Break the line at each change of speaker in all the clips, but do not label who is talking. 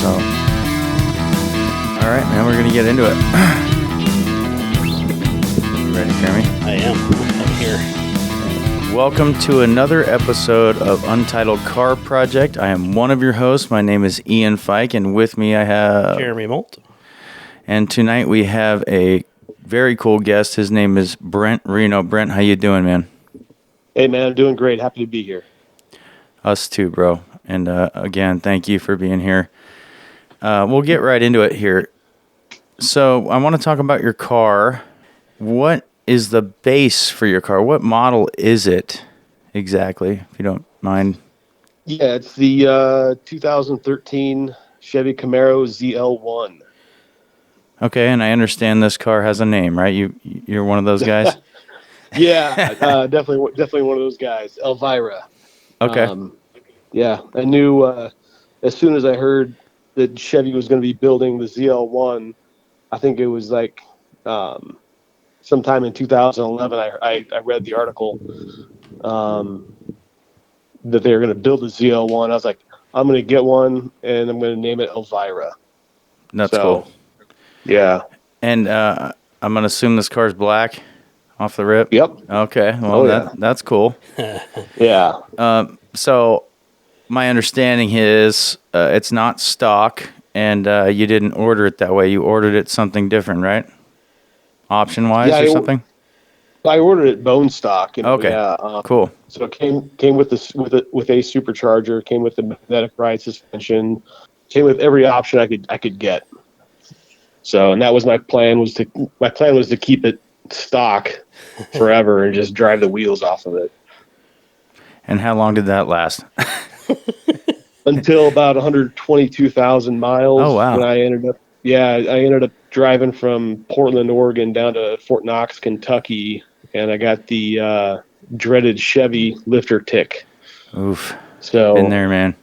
So, all right, man, we're going to get into it. You ready, Jeremy?
I am. I'm here.
Welcome to another episode of Untitled Car Project. I am one of your hosts. My name is E85, and with me I have...
Jeremy Molt.
And tonight we have a very cool guest. His name is Brent Reno. Brent, how you doing, man?
Hey, man, I'm doing great. Happy to be here.
Us too, bro. And again, thank you for being here. We'll get right into it here. So I want to talk about your car. What is the base for your car? What model is it exactly, if you don't mind?
Yeah, it's the 2013 Chevy Camaro ZL1.
Okay, and I understand this car has a name, right? You're one of those guys?
Yeah, definitely one of those guys. Elvira.
Okay.
Yeah, I knew as soon as I heard that Chevy was going to be building the ZL1, I think it was like sometime in 2011, I read the article that they were going to build the ZL1. I was like, I'm going to get one, and I'm going to name it Elvira.
That's cool.
Yeah.
And I'm going to assume this car's black off the rip?
Yep.
Okay, well, that's cool.
Yeah.
So my understanding is it's not stock, and you didn't order it that way. You ordered it something different, right? Option-wise or something?
I ordered it bone stock.
Okay, cool.
So it came with a supercharger, came with the magnetic ride suspension, came with every option I could get. So, and that was my plan was to keep it stock forever and just drive the wheels off of it.
And how long did that last?
Until about 122,000 miles.
Oh, wow.
When I ended up driving from Portland, Oregon down to Fort Knox, Kentucky, and I got the dreaded Chevy lifter tick.
Oof.
So
been there, man.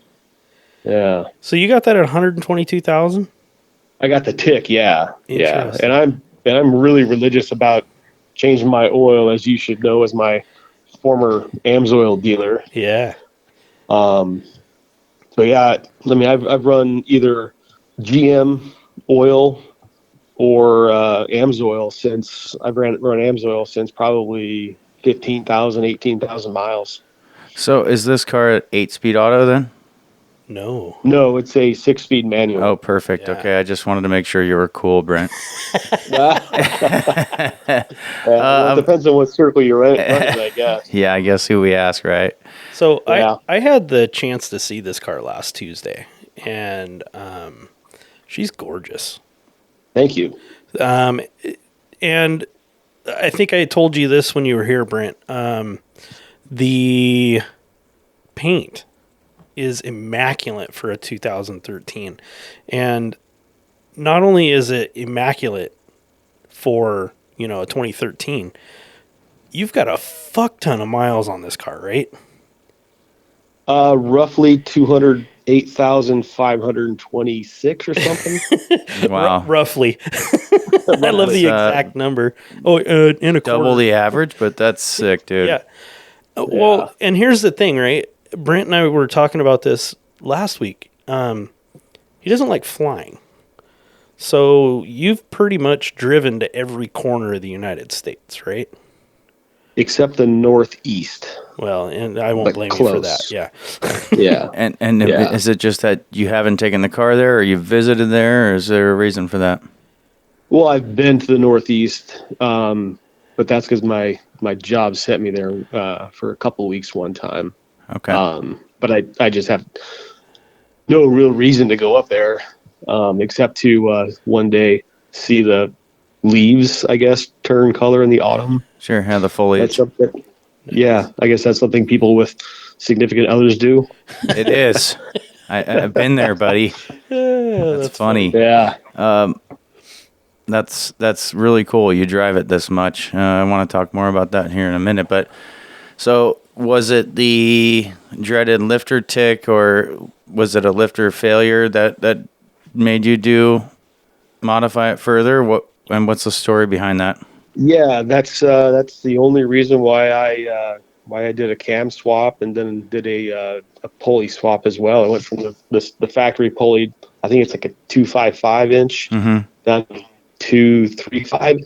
Yeah.
So you got that at 122,000?
I got the tick, yeah. Yeah.
Interesting.
And I'm really religious about changing my oil, as you should know, as my former AMSOIL dealer.
Yeah.
So yeah, I mean, I've run either GM oil or AMSOIL since I've run AMSOIL since probably 15,000, 18,000 miles.
So is this car at 8-speed auto then?
No,
it's a 6-speed manual.
Oh, perfect.
Yeah.
Okay, I just wanted to make sure you were cool, Brent.
Well, it depends on what circle you're in, I guess.
Yeah, I guess who we ask, right?
So
Yeah.
I had the chance to see this car last Tuesday, and she's gorgeous.
Thank you.
And I think I told you this when you were here, Brent. The paint is immaculate for a 2013. And not only is it immaculate for, a 2013, you've got a fuck ton of miles on this car, right?
Roughly 208,526 or something.
Wow.
Roughly. I love the exact number. Oh, in a
Double
quarter.
the average, but that's sick, dude.
Yeah. Well, and here's the thing, right? Brent and I were talking about this last week. He doesn't like flying. So you've pretty much driven to every corner of the United States, right?
Except the Northeast.
Well, and I won't blame you for that. Yeah.
Yeah.
And
Yeah.
Is it just that you haven't taken the car there, or you visited there, or is there a reason for that?
Well, I've been to the Northeast, but that's because my job sent me there for a couple of weeks one time.
Okay.
But I just have no real reason to go up there, except to one day see the leaves, I guess, turn color in the autumn.
Sure, have the foliage.
Yeah, I guess that's something people with significant others do.
It is. I've been there, buddy. That's funny.
Yeah.
That's really cool. You drive it this much. I want to talk more about that here in a minute. But so, was it the dreaded lifter tick, or was it a lifter failure that made you modify it further? What's the story behind that?
Yeah, that's the only reason why I did a cam swap and then did a pulley swap as well. I went from the factory pulley I think it's like a 255 inch
Mm-hmm.
down to 235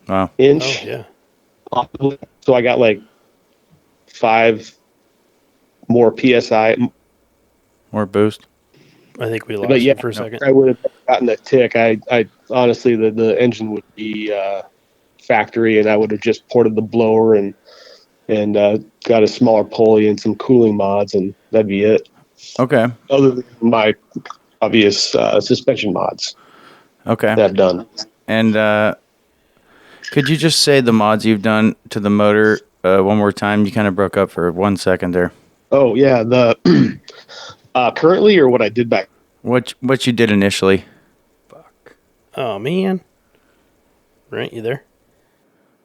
Wow.
inch.
Oh yeah.
Possibly. So I got like 5 more PSI.
More boost.
I think we
But
lost
yeah,
you for a second.
I would have gotten a tick. I honestly, the engine would be factory, and I would have just ported the blower and got a smaller pulley and some cooling mods, and that'd be it.
Okay.
Other than my obvious suspension mods
Okay.
that I've done.
And could you just say the mods you've done to the motor one more time? You kind of broke up for 1 second there.
Oh yeah, the currently or what I did back.
What you did initially?
Fuck. Oh man. Brent, you there?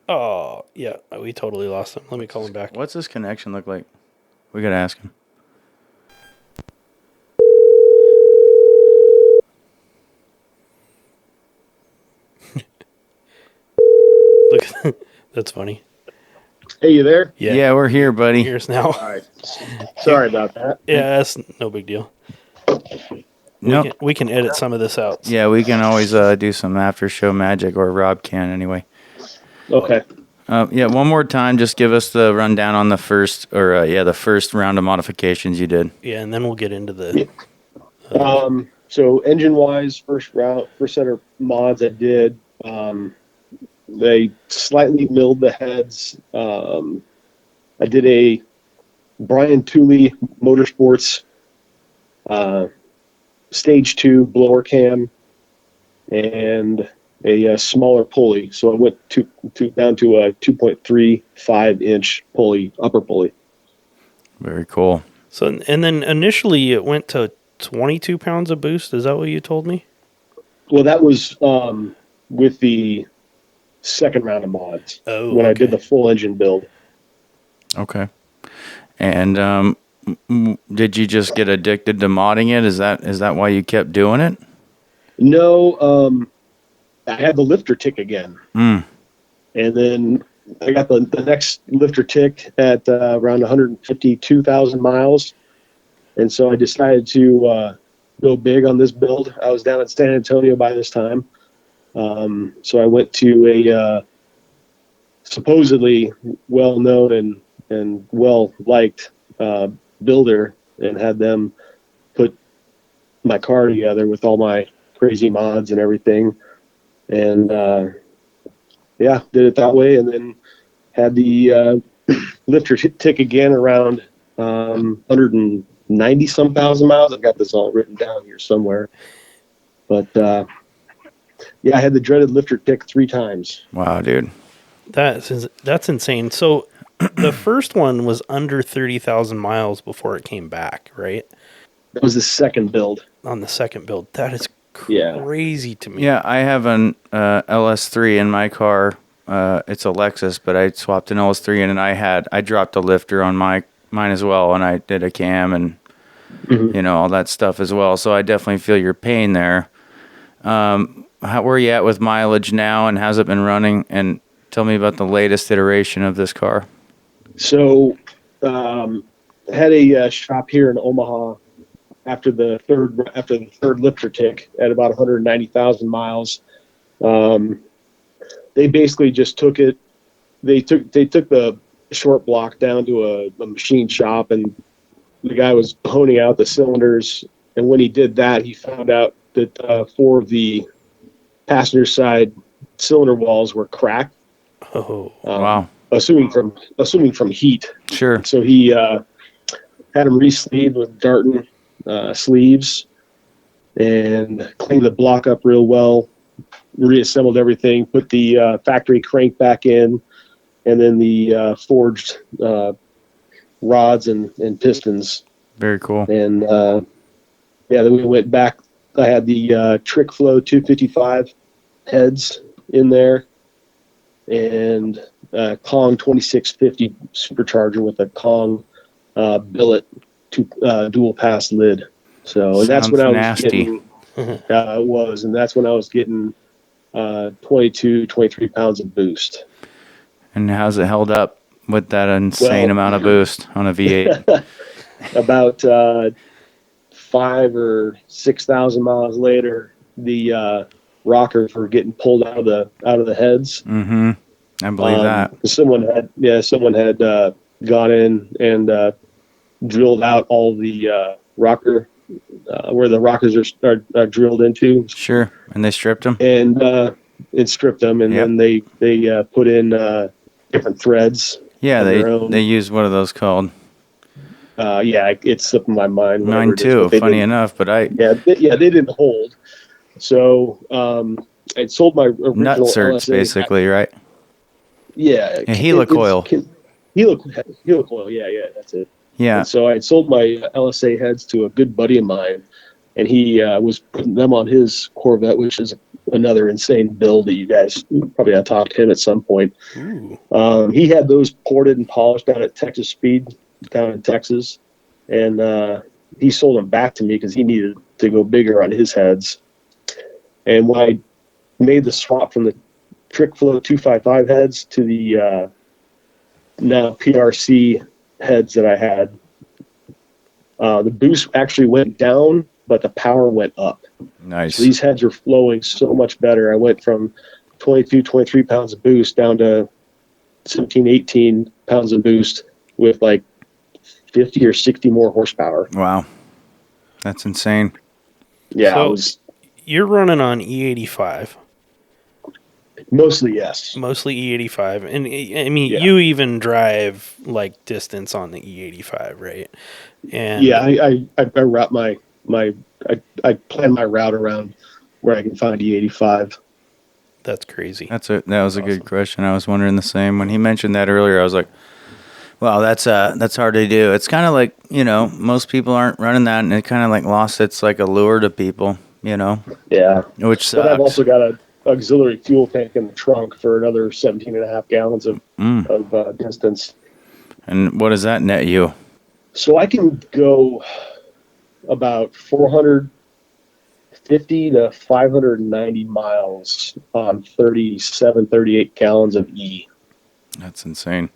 Oh yeah, we totally lost him. Let me call him back.
What's this connection look like? We gotta ask him.
Look, that's funny.
Hey, you there?
Yeah, we're here, buddy.
Here's now.
All right. Sorry about that.
Yeah, that's no big deal.
Nope.
We can edit some of this out.
Yeah, we can always do some after show magic, or Rob can anyway.
Okay.
Yeah, one more time, just give us the rundown on the first round of modifications you did.
Yeah, and then we'll get into the.
So engine wise, first set of mods I did. They slightly milled the heads. I did a Brian Tooley Motorsports Stage 2 blower cam and a smaller pulley. So I went down to a 2.35 inch pulley, upper pulley.
Very cool.
So and then initially it went to 22 pounds of boost. Is that what you told me?
Well, that was with the second round of mods.
Oh,
when I
okay.
did the full engine build.
Okay. And did you just get addicted to modding it? Is that why you kept doing it?
No, I had the lifter tick again.
Mm.
And then I got the next lifter tick at around 152,000 miles. And so I decided to go big on this build. I was down at San Antonio by this time. So I went to a supposedly well-known and well-liked builder and had them put my car together with all my crazy mods and everything. And did it that way, and then had the lifter tick again around 190 some thousand miles. I've got this all written down here somewhere, but I had the dreaded lifter tick 3 times.
Wow, dude.
That's insane. So the first one was under 30,000 miles before it came back, right?
That was the second build.
On the second build. That is
Yeah.
crazy to me.
Yeah, I have an LS3 in my car. It's a Lexus, but I swapped an LS3 in, and I dropped a lifter on mine as well, and I did a cam and all that stuff as well. So I definitely feel your pain there. Where are you at with mileage now, and how's it been running? And tell me about the latest iteration of this car.
So I had a shop here in Omaha after the third lifter tick at about 190,000 miles. They basically just took it. They took the short block down to a machine shop, and the guy was honing out the cylinders. And when he did that, he found out that 4 of the passenger side cylinder walls were cracked.
Oh,
Wow.
Assuming from heat.
Sure.
So he had them re-sleeved with Darton sleeves and cleaned the block up real well, reassembled everything, put the factory crank back in, and then the forged rods and pistons.
Very cool.
And then we went back. I had the Trick Flow 255 heads in there, and Kong 2650 supercharger with a Kong billet dual pass lid. So and that's when I was
nasty.
getting it was, and that's when I was getting 23 pounds of boost.
And how's it held up with that insane amount of boost on a V8?
About 5 or 6,000 miles later, the rockers were getting pulled out of the heads.
Mm-hmm. I believe that.
Someone had gone in and drilled out all the rocker where the rockers are drilled into.
Sure. And they stripped them?
And stripped them, and then they put in different threads.
Yeah, they use, what are those called?
It's slipping my mind.
Mine too, funny enough, but
they didn't hold. So I sold my original
nutserts, basically, right?
Yeah.
Helicoil.
Helicoil, yeah, that's it.
Yeah.
And so I sold my LSA heads to a good buddy of mine, and he was putting them on his Corvette, which is another insane build that you guys probably have talked to him at some point. He had those ported and polished down at Texas Speed down in Texas, and he sold them back to me because he needed to go bigger on his heads. And when I made the swap from the Trick Flow 255 heads to the now PRC heads that I had, the boost actually went down, but the power went up.
Nice.
So these heads are flowing so much better. I went from 22, 23 pounds of boost down to 17, 18 pounds of boost with like 50 or 60 more horsepower.
Wow. That's insane.
Yeah.
So you're running on E85.
Mostly, yes.
Mostly E85. And I mean, you even drive like distance on the E85, right? And
yeah, I route I plan my route around where I can find E85.
That's crazy.
That was a good question. I was wondering the same. When he mentioned that earlier, I was like, wow, that's hard to do. It's kind of like, most people aren't running that, and it kind of like lost its like allure to people,
Yeah.
Which sucks.
But I've also got an auxiliary fuel tank in the trunk for another 17.5 gallons of distance.
And what does that net you?
So I can go about 450 to 590 miles on 37, 38 gallons of E.
That's insane.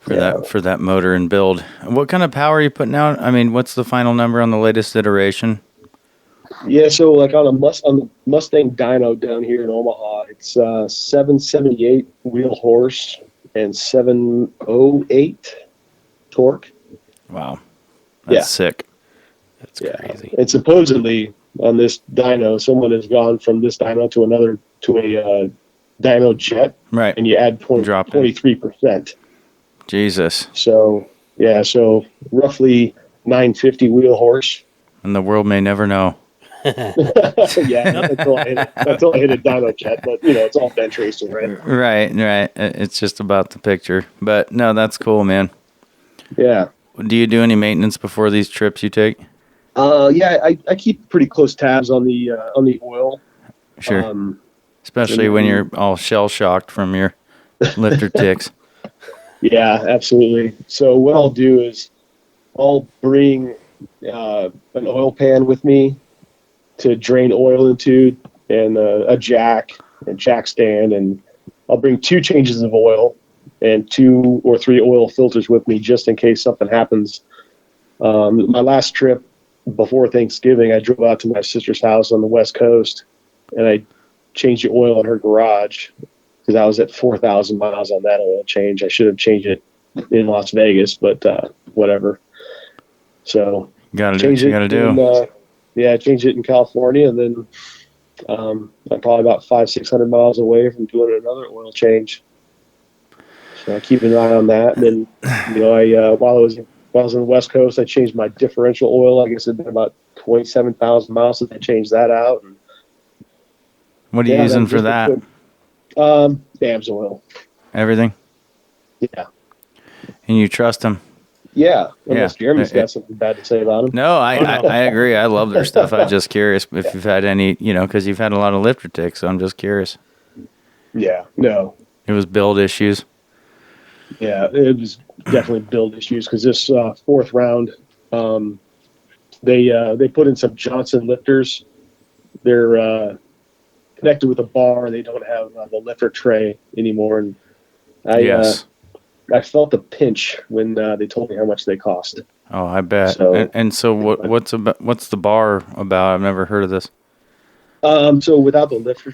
For that motor and build. What kind of power are you putting out? I mean, what's the final number on the latest iteration?
Yeah, so like on the Mustang dyno down here in Omaha, it's 778 wheel horse and 708 torque.
Wow. That's sick.
That's crazy.
And supposedly on this dyno, someone has gone from this dyno to a dyno jet.
Right.
And you add 23%.
Jesus.
So roughly 950 wheel horse.
And the world may never know.
Until I hit a dyno jet, but it's all bench racing, right?
Right. It's just about the picture. But no, that's cool, man.
Yeah.
Do you do any maintenance before these trips you take?
I keep pretty close tabs on the oil.
Sure. Especially when you're all shell shocked from your lifter ticks.
Yeah, absolutely. So what I'll do is I'll bring an oil pan with me to drain oil into, and a jack stand, and I'll bring 2 changes of oil and 2 or 3 oil filters with me just in case something happens. My last trip before Thanksgiving, I drove out to my sister's house on the West Coast, and I changed the oil in her garage because I was at 4,000 miles on that oil change. I should have changed it in Las Vegas, but whatever. So
gotta do what you gotta do.
I changed it in California, and then I'm probably about 500-600 miles away from doing another oil change. So I keep an eye on that. And then, while I was on the West Coast, I changed my differential oil. I guess it'd been about 27,000 miles since I changed that out. And,
what are you using for that?
Dams oil.
Everything?
Yeah.
And you trust them?
Yeah. Unless Jeremy's got something bad to say about them.
No, I agree. I love their stuff. I'm just curious if you've had any, because you've had a lot of lifter ticks, so I'm just curious.
Yeah. No.
It was build issues?
Yeah, it was definitely build issues because this 4th round, they put in some Johnson lifters. They're connected with a bar. They don't have the lifter tray anymore, and I felt the pinch when they told me how much they cost.
Oh, I bet.
So,
And so what's the bar about? I've never heard of this.
so without the lifter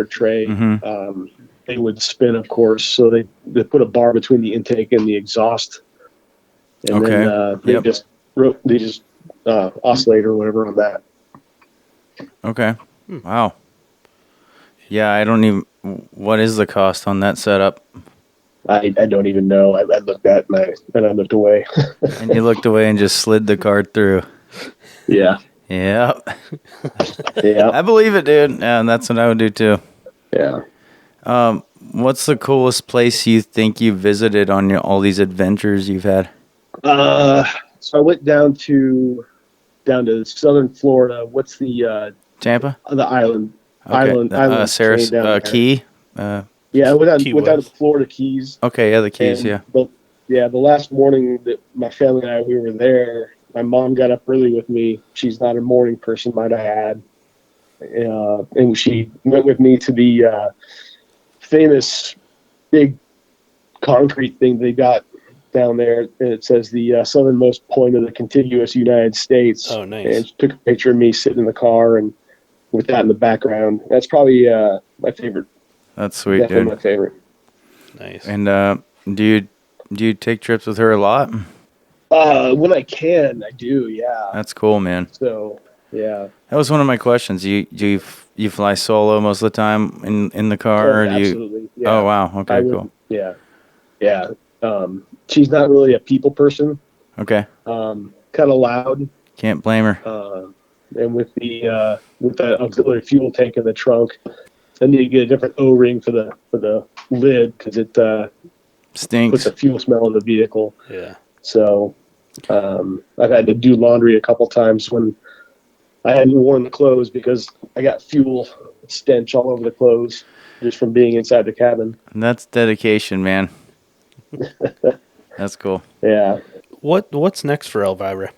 tray,
Mm-hmm.
they would spin, of course. So they put a bar between the intake and the exhaust, and then
Okay.
they
Yep.
just oscillate or whatever on that.
Okay. Wow. Yeah, I don't even. What is the cost on that setup?
I don't even know. I looked at it and I looked away.
And you looked away and just slid the card through.
Yeah,
Yep.
yeah,
I believe it, dude. Yeah, and that's what I would do too.
yeah.
What's the coolest place you think you visited on all these adventures you've had?
So I went down to southern Florida. What's
Tampa?
the island?
Okay.
Island chain down there.
Key?
Yeah, I
Key
went down to
West.
the Florida Keys.
Okay, yeah, the Keys,
And
yeah.
the last morning that my family and we were there, my mom got up early with me. She's not a morning person, might I add. And she went with me to the famous big concrete thing they got down there. And it says the southernmost point of the contiguous United States.
Oh, nice.
And she took a picture of me sitting in the car and with that in the background. That's probably my favorite.
That's sweet,
Definitely
dude.
my favorite.
Nice.
And do you take trips with her a lot?
When I can, I do. Yeah.
That's cool, man.
So yeah.
That was one of my questions. You fly solo most of the time in the car, or do you?
Absolutely. Yeah.
Oh wow. Okay,
I would,
cool.
Yeah. Yeah. She's not really a people person.
Okay.
Kind of loud.
Can't blame her.
And with that auxiliary fuel tank in the trunk, I need to get a different O-ring for the lid because it
Stinks.
puts a fuel smell in the vehicle.
Yeah.
So I've had to do laundry a couple times when I hadn't worn the clothes because I got fuel stench all over the clothes just from being inside the cabin.
And that's dedication, man. That's cool.
Yeah.
What's next for Elvira?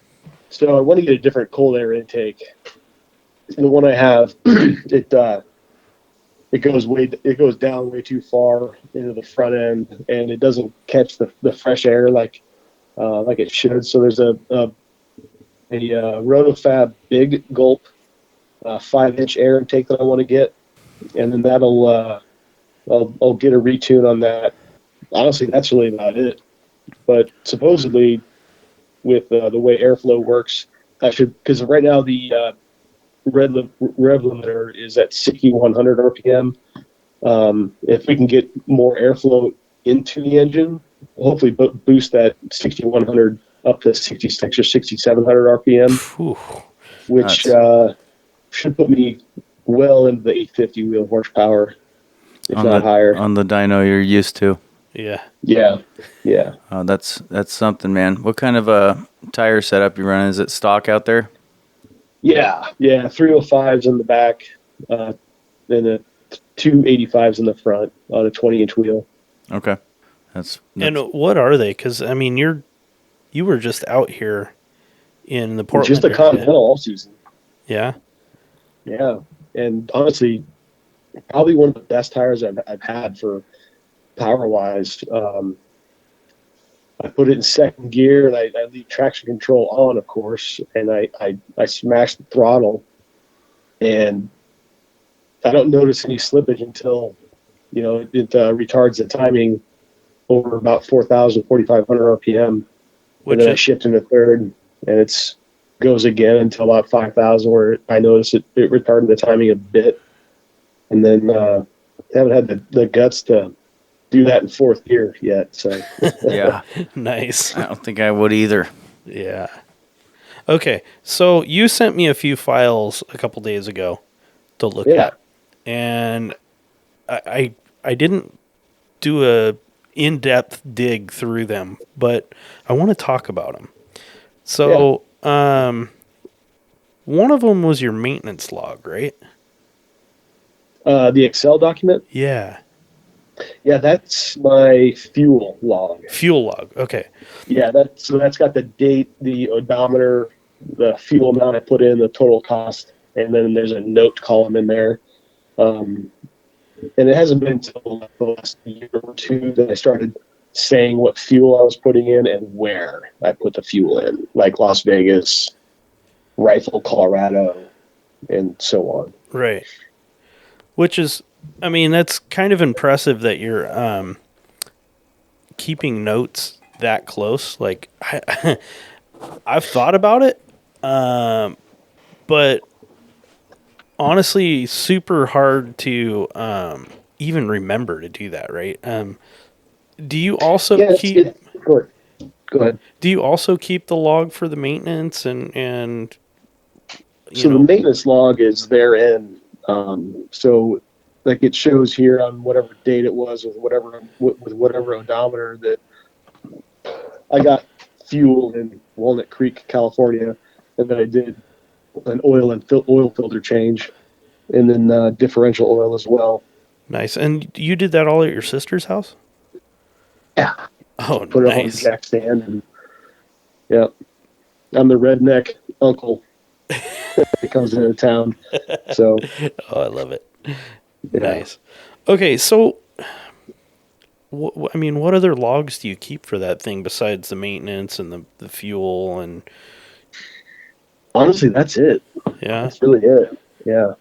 So I want to get a different cold air intake. And the one I have, it goes down way too far into the front end, and it doesn't catch the fresh air like it should. So there's a Rotofab Big Gulp 5-inch air intake that I want to get, and then I'll get a retune on that. Honestly, that's really about it. But supposedly, with the way airflow works, I should, because right now the rev limiter is at 6,100 RPM. If we can get more airflow into the engine, hopefully boost that 6,100 up to 66 or 6,700 RPM,
Whew.
which should put me well into the 850 wheel horsepower, if not higher.
On the dyno you're used to.
Yeah.
Yeah, yeah.
That's something, man. What kind of a tire setup you running? Is it stock out there?
Yeah, 305s in the back, and the 285s in the front on a 20-inch wheel.
Okay. That's
And what are they? Because I mean, you were just out here in the Portland.
Just a
area.
Continental all season.
Yeah.
Yeah, and honestly, probably one of the best tires I've had for power wise. I put it in second gear and I leave traction control on, of course, and I smash the throttle, and I don't notice any slippage until it retards the timing over about 4,000, 4,500 RPM. And then I shift into third, and it's goes again until about 5,000, where I notice it retarded the timing a bit, and then haven't had the guts to do that in fourth gear yet. So
yeah.
Nice.
I don't think I would either.
Yeah. Okay, so you sent me a few files a couple days ago to look at, and I didn't do a in-depth dig through them, but I want to talk about them. So, one of them was your maintenance log, right?
The Excel document.
Yeah.
Yeah, that's my fuel log.
Fuel log. Okay.
Yeah, that's got the date, the odometer, the fuel amount I put in, the total cost, and then there's a note column in there. And it hasn't been until the last year or two that I started saying what fuel I was putting in and where I put the fuel in, like Las Vegas, Rifle, Colorado, and so on.
Right. Which is, I mean, that's kind of impressive that you're keeping notes that close. Like, I've thought about it, but honestly, super hard to even remember to do that, right? Do you also keep?
Go ahead.
Do you also keep the log for the maintenance and
So the maintenance log is therein. So like it shows here on whatever date it was with whatever odometer that I got fuel in Walnut Creek, California, and then I did an oil filter change, and then differential oil as well.
Nice. And you did that all at your sister's house?
Yeah.
Oh,
Put it on the
nice.
jack stand, and yeah, I'm the redneck uncle that comes into town. So,
oh, I love it.
yeah.
Nice. Okay, so I mean, what other logs do you keep for that thing besides the maintenance and the fuel and?
Honestly, that's it.
Yeah,
that's really it. Yeah.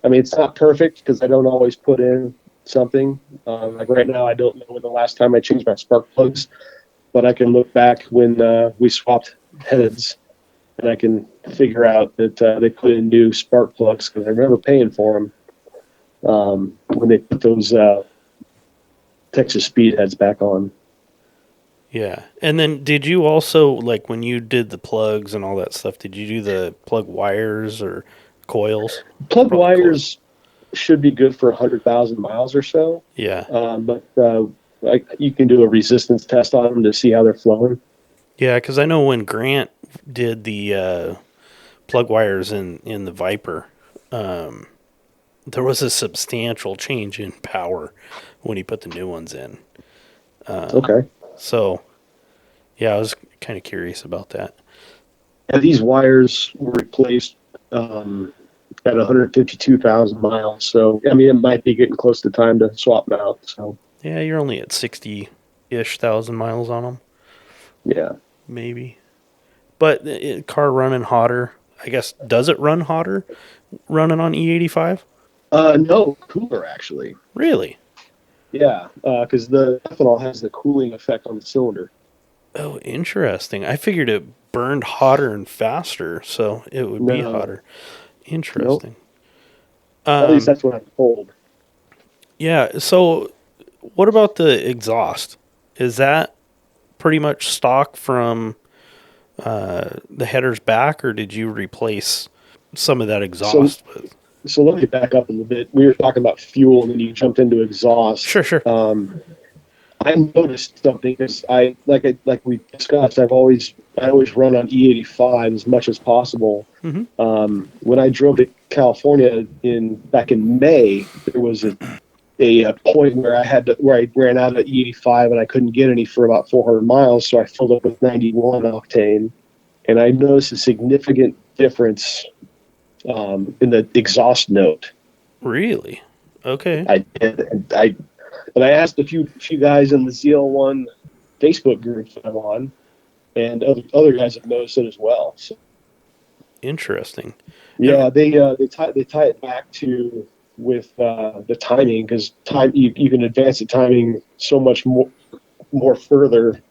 I mean, it's not perfect because I don't always put in something. Like right now, I don't know when the last time I changed my spark plugs, but I can look back when we swapped heads, and I can figure out that they put in new spark plugs because I remember paying for them when they put those Texas speed heads back on.
yeah. And then did you also, like when you did the plugs and all that stuff, did you do the plug wires or coils?
Plug
Probably
wires should be good for 100,000 miles or so.
Yeah.
But you can do a resistance test on them to see how they're flowing.
Yeah, because I know when Grant did the plug wires in the Viper, there was a substantial change in power when he put the new ones in.
Okay.
So, yeah, I was kind of curious about that.
And these wires were replaced at 152,000 miles. So, I mean, it might be getting close to time to swap them out. So,
Yeah, you're only at 60-ish thousand miles on them.
yeah.
Maybe. But car running hotter, I guess, does it run hotter running on E85?
No, cooler, actually.
Really?
Yeah, because the ethanol has the cooling effect on the cylinder.
Oh, interesting. I figured it burned hotter and faster, so it would be hotter. Interesting.
Nope. At least that's what I'm told.
Yeah, so what about the exhaust? Is that pretty much stock from the headers back, or did you replace some of that exhaust with?
So let me back up a little bit. We were talking about fuel, and then you jumped into exhaust.
Sure.
I noticed something because like we discussed, I always run on E85 as much as possible.
Mm-hmm.
When I drove to California back in May, there was a point where I ran out of E85 and I couldn't get any for about 400 miles, so I filled up with 91 octane, and I noticed a significant difference in the exhaust note.
Really? Okay.
I did. And I asked a few guys in the ZL1 Facebook group that I'm on, and other guys have noticed it as well. So,
interesting.
Yeah, they tie it back to with the timing, because you can advance the timing so much more further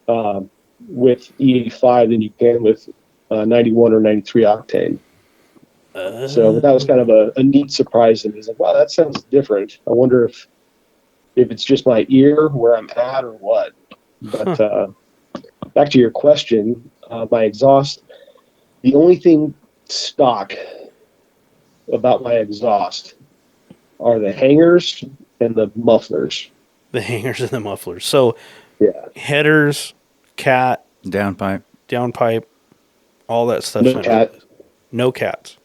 with E85 than you can with 91 or 93 octane. So that was kind of a neat surprise to me. It's like, wow, that sounds different. I wonder if it's just my ear where I'm at or what. But back to your question, my exhaust, the only thing stock about my exhaust are the hangers and the mufflers.
The hangers and the mufflers. So,
yeah,
headers, cat,
downpipe,
all that stuff.
No cat.
No cats.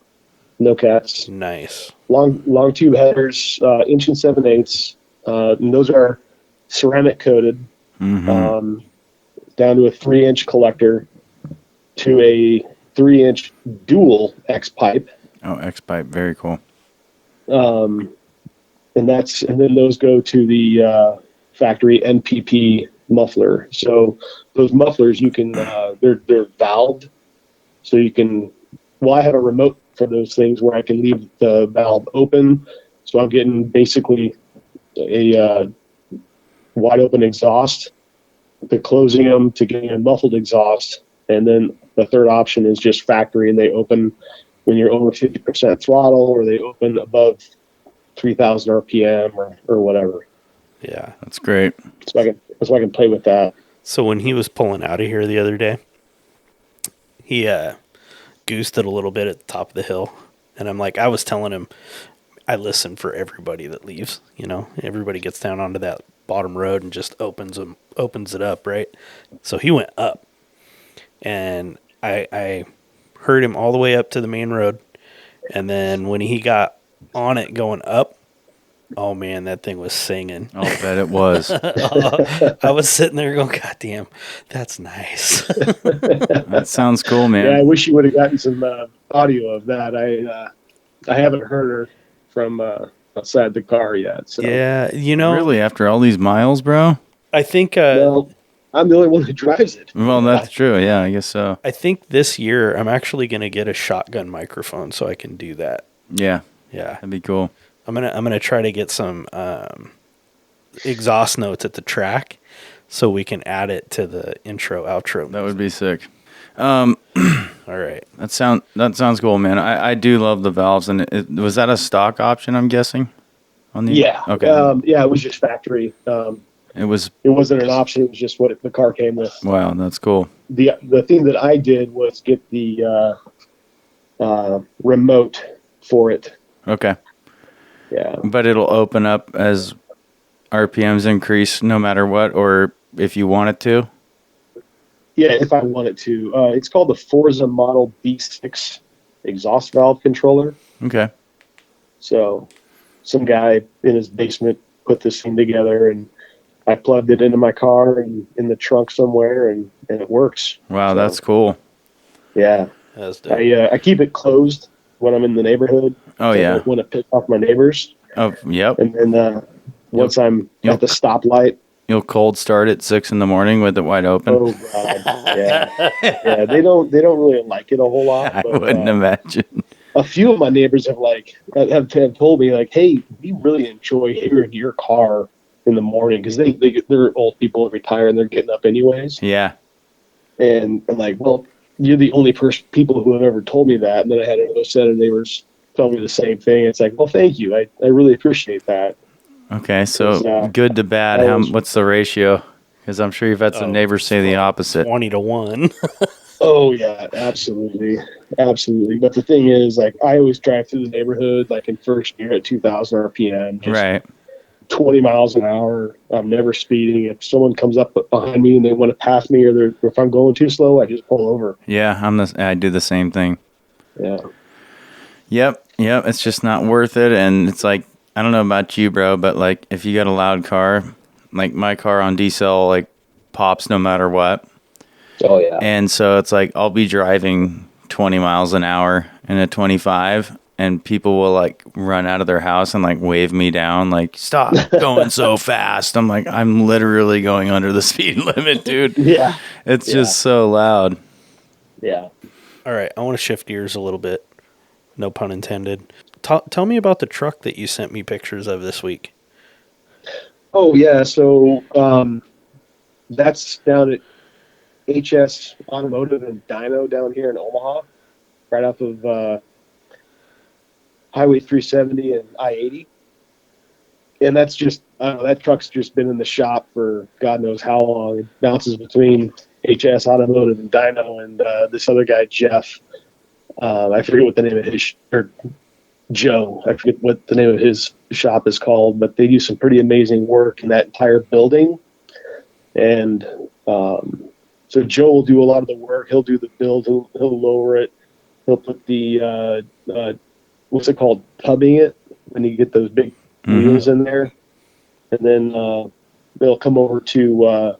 No cats.
Nice.
Long tube headers, 1 7/8. And those are ceramic coated,
Mm-hmm.
Down to a 3-inch collector, to a 3-inch dual X pipe.
Oh, X pipe, very cool.
And then those go to the factory NPP muffler. So those mufflers, you can they're valved, so you can. Well, I have a remote for those things where I can leave the valve open, so I'm getting basically a wide open exhaust, to closing them to getting a muffled exhaust, and then the third option is just factory, and they open when you're over 50% throttle, or they open above 3,000 RPM or whatever.
Yeah,
that's great.
So I can play with that.
So when he was pulling out of here the other day, he goosed it a little bit at the top of the hill, and I was telling him, I listen for everybody that leaves. Everybody gets down onto that bottom road and just opens it up, right? So he went up, and I heard him all the way up to the main road, and then when he got on it going up, oh man, that thing was singing.
I'll bet it was.
I was sitting there going, God damn, that's nice.
That sounds cool, man.
Yeah, I wish you would have gotten some audio of that. I haven't heard her from outside the car yet. So.
Yeah,
Really, after all these miles, bro?
I think
well, I'm the only one who drives it.
Well, that's true. Yeah, I guess so.
I think this year I'm actually going to get a shotgun microphone so I can do that.
Yeah.
Yeah.
That'd be cool.
I'm gonna try to get some exhaust notes at the track so we can add it to the intro outro.
That would be sick.
All right.
That sounds cool, man. I do love the valves. And was that a stock option, I'm guessing?
Yeah.
Okay.
Yeah, it was just factory.
It
wasn't an option. It was just what the car came with.
Wow, that's cool.
The thing that I did was get the remote for it.
Okay.
Yeah.
But it'll open up as RPMs increase no matter what, or if you want it to?
Yeah, if I wanted to. It's called the Forza Model B6 exhaust valve controller.
Okay.
So some guy in his basement put this thing together, and I plugged it into my car and in the trunk somewhere, and it works.
Wow,
so,
that's cool.
Yeah.
That's dope.
I keep it closed when I'm in the neighborhood.
Oh,
so
yeah.
I don't want to piss off my neighbors.
Oh, yep.
And then once I'm at the stoplight.
You'll cold start at 6 a.m. with it wide open.
Oh, God. Yeah. They don't really like it a whole lot.
I
But,
wouldn't imagine.
A few of my neighbors have told me, like, hey, we really enjoy hearing your car in the morning, because they're old people that retire and they're getting up anyways.
Yeah.
And I'm like, well, you're the only people who have ever told me that. And then I had another set of neighbors tell me the same thing. It's like, well, thank you. I really appreciate that.
Okay, so good to bad. What's the ratio? Because I'm sure you've had some neighbors say the opposite.
20-1.
Oh, yeah, absolutely. Absolutely. But the thing is, like, I always drive through the neighborhood, like, in first gear at 2,000 RPM. Just
Right.
20 miles an hour. I'm never speeding. If someone comes up behind me and they want to pass me, or if I'm going too slow, I just pull over.
Yeah, I do the same thing.
Yeah.
Yep. It's just not worth it. And it's like, I don't know about you, bro, but like if you got a loud car, like my car on diesel, like pops no matter what.
Oh, yeah.
And so it's like I'll be driving 20 miles an hour in a 25, and people will like run out of their house and like wave me down, like, stop going so fast. I'm like, I'm literally going under the speed limit, dude.
Yeah.
It's just so loud.
Yeah.
All right, I want to shift gears a little bit. No pun intended. Tell me about the truck that you sent me pictures of this week.
Oh, yeah. So that's down at HS Automotive and Dyno down here in Omaha, right off of Highway 370 and I-80. And that's just, that truck's just been in the shop for God knows how long. It bounces between HS Automotive and Dyno and this other guy, Jeff. I forget what the name of his, or Joe, I forget what the name of his shop is called, but they do some pretty amazing work in that entire building. And so Joe will do a lot of the work. He'll do the build. He'll lower it. He'll put the, what's it called? Tubbing it, when you get those big wheels in there. And then they'll come over to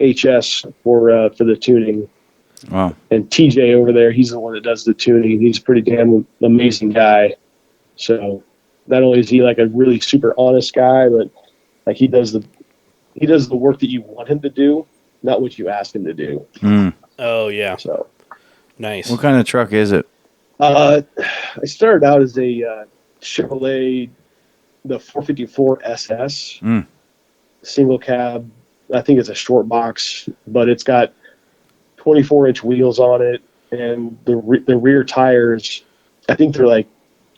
HS for the tuning.
Wow.
And TJ over there, he's the one that does the tuning. He's a pretty damn amazing guy. So not only is he like a really super honest guy, but Like he does the work that you want him to do, not what you ask him to do.
Oh yeah,
So
nice.
What kind of truck is it?
I started out as a Chevrolet, the 454 SS, single cab. I think it's a short box, but it's got 24-inch wheels on it, and the rear tires, I think they're like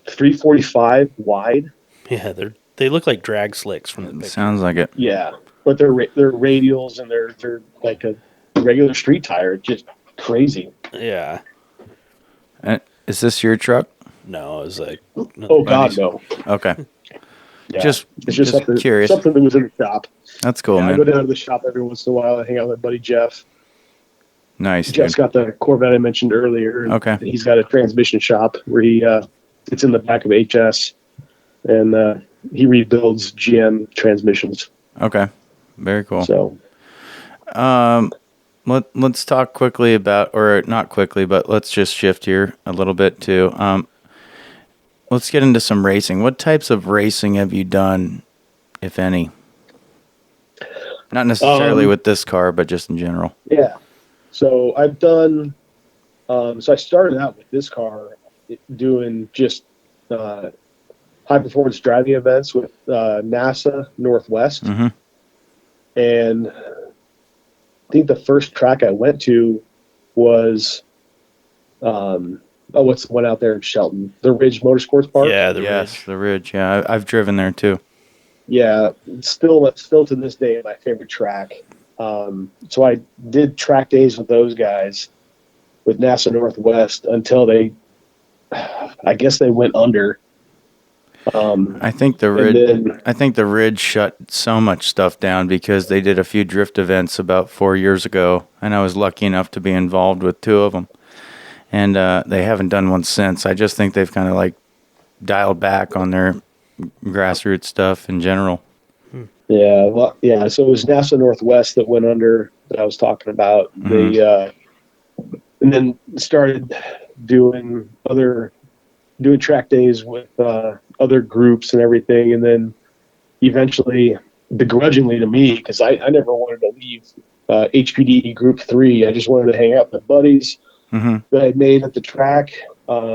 345 wide.
Yeah, they look like drag slicks from the picture.
Sounds like it.
Yeah, but they're radials, and they're like a regular street tire. Just crazy.
Yeah.
Is this your truck?
No, it was like.
Oh God, no.
Okay.
Yeah.
Just
it's just something
curious.
Something that was in the shop.
That's cool,
Yeah,
man.
I go down to the shop every once in a while. I hang out with my buddy Jeff.
Nice.
Jeff's
Dude.
got the Corvette I mentioned earlier. And
Okay.
he's got a transmission shop where it's in the back of HS, and he rebuilds GM transmissions.
Okay. Very cool.
So,
let's talk quickly about, or not quickly, but let's just shift here a little bit to, let's get into some racing. What types of racing have you done, if any? Not necessarily with this car, but just in general.
yeah. So I've done. So I started out with this car doing just high performance driving events with NASA Northwest, and I think the first track I went to was what's the one out there in Shelton, the Ridge Motorsports Park.
Yeah,
the Ridge. Yeah, I've driven there too.
Yeah, it's still to this day my favorite track. So I did track days with those guys with NASA Northwest until I guess they went under.
I think the Ridge shut so much stuff down because they did a few drift events about 4 years ago, and I was lucky enough to be involved with 2 of them. And they haven't done one since. I just think they've kind of like dialed back on their grassroots stuff in general.
Yeah, well, yeah. So it was NASA Northwest that went under that I was talking about. They and then started doing track days with other groups and everything, and then eventually, begrudgingly to me, because I never wanted to leave HPD Group 3. I just wanted to hang out with my buddies that I made at the track,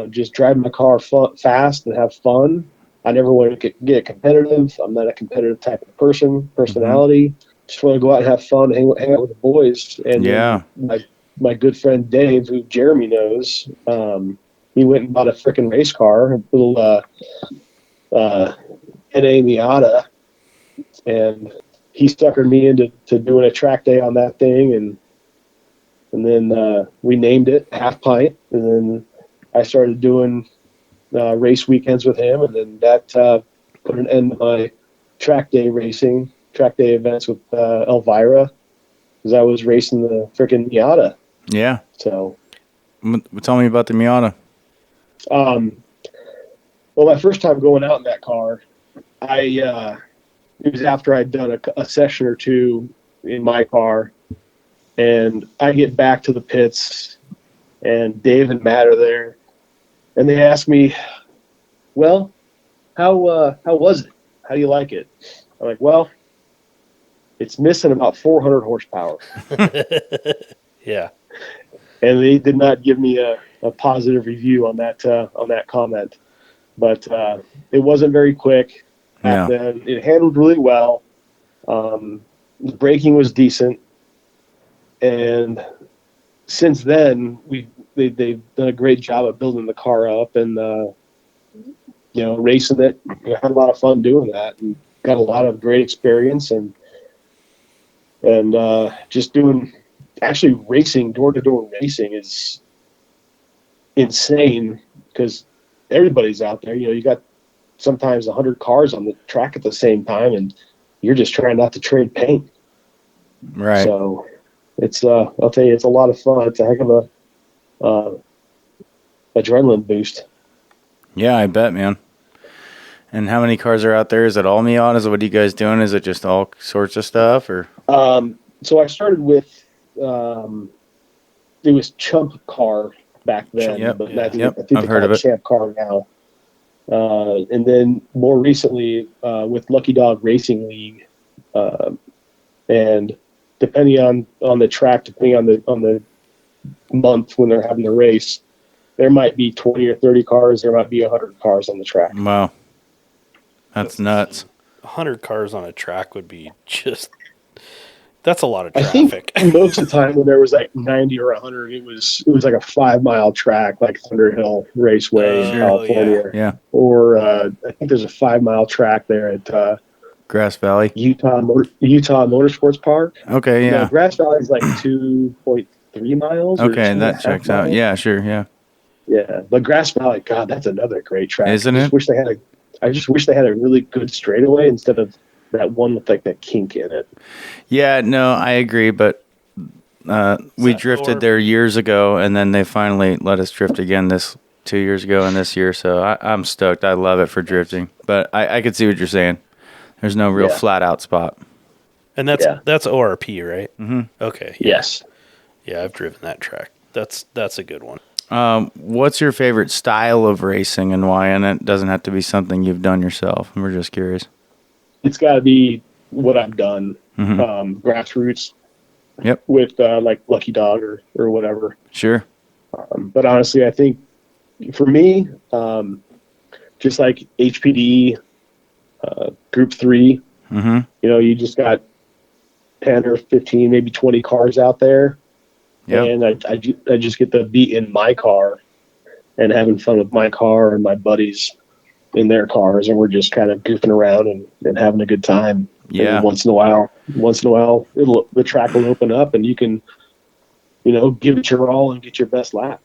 just drive my car fast and have fun. I never wanted to get competitive. I'm not a competitive type of personality. Just want to go out and have fun, hang out with the boys. And my good friend Dave, who Jeremy knows, he went and bought a freaking race car, a little NA Miata, and he suckered me into doing a track day on that thing, and then we named it Half Pint, and then I started doing race weekends with him, and then that put an end to my track day events with Elvira, because I was racing the freaking Miata.
Yeah.
So,
tell me about the Miata.
Well, my first time going out in that car, it was after I'd done a session or two in my car, and I get back to the pits, and Dave and Matt are there, and they ask me, "Well, how was it? How do you like it?" I'm like, "Well, it's missing about 400 horsepower."
Yeah.
And they did not give me a positive review on that comment, but it wasn't very quick. Back then, it handled really well. The braking was decent, and since then they've done a great job of building the car up and racing it. I had a lot of fun doing that and got a lot of great experience and just doing. Actually, racing, door-to-door racing is insane because everybody's out there. You got sometimes 100 cars on the track at the same time, and you're just trying not to trade paint.
Right.
So it's I'll tell you, it's a lot of fun. It's a heck of a adrenaline boost.
Yeah, I bet, man. And how many cars are out there? Is it all Miatas? What are you guys doing? Is it just all sorts of stuff, or?
So I started with. It was Chump Car back then, but I think
I've heard of it.
Champ Car now. And then more recently with Lucky Dog Racing League, And depending on the track, depending on the month when they're having the race, there might be 20 or 30 cars. There might be 100 cars on the track.
Wow. That's nuts.
100 cars on a track would be just... That's a lot of
I
traffic.
think most of the time when there was like 90 or 100, it was like a 5-mile track, like Thunderhill Raceway in California.
Yeah.
Or I think there's a 5-mile track there at
Grass Valley.
Utah Motorsports Park.
Okay, yeah.
No, Grass Valley is like 2.3 miles.
Okay, that checks out. Yeah, sure, yeah.
Yeah, but Grass Valley, God, that's another great track.
Isn't it?
I just wish they had a really good straightaway instead of that one with like that kink in it.
Yeah, no, I agree, but we drifted there years ago, and then they finally let us drift again 2 years ago and this year, so I'm stoked. I love it for drifting, but I could see what you're saying. There's no real flat-out spot.
And that's ORP, right?
Mm-hmm.
Okay.
Yeah. Yes.
Yeah, I've driven that track. That's a good one.
What's your favorite style of racing and why? And it doesn't have to be something you've done yourself. We're just curious.
It's got to be what I've done, grassroots.
Yep.
With like Lucky Dog or whatever.
Sure.
But honestly, I think for me, just like HPD, Group 3, you just got 10 or 15, maybe 20 cars out there. Yep. And I just get to be in my car and having fun with my car and my buddies in their cars, and we're just kind of goofing around and having a good time.
Yeah.
And once in a while, the track will open up, and you can, give it your all and get your best lap.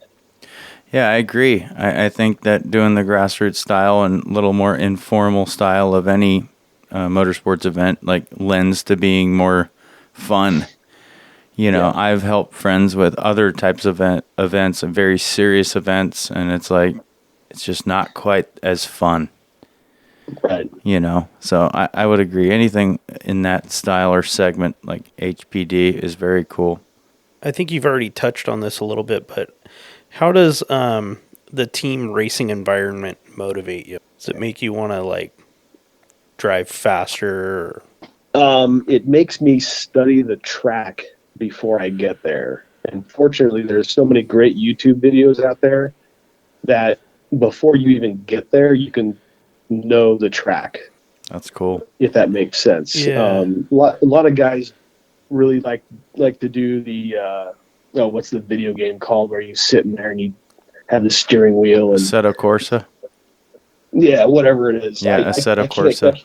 Yeah, I agree. I think that doing the grassroots style and a little more informal style of any motorsports event lends to being more fun. I've helped friends with other types of events, very serious events, and it's just not quite as fun.
Right.
So I would agree. Anything in that style or segment like HPD is very cool.
I think you've already touched on this a little bit, but how does the team racing environment motivate you? Does it make you want to drive faster?
It makes me study the track before I get there. And fortunately, there's so many great YouTube videos out there that before you even get there, you can know the track.
That's cool.
If that makes sense.
Yeah.
A lot of guys really like to do the what's the video game called where you sit in there and you have the steering wheel and
Assetto Corsa.
Yeah, whatever it is.
Yeah, Assetto Corsa.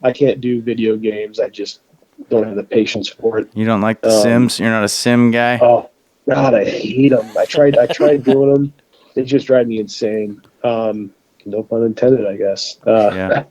I can't do video games. I just don't have the patience for it.
You don't like the Sims? You're not a Sim guy?
Oh God, I hate them. I tried doing them. They just drive me insane. No pun intended, I guess.
Yeah.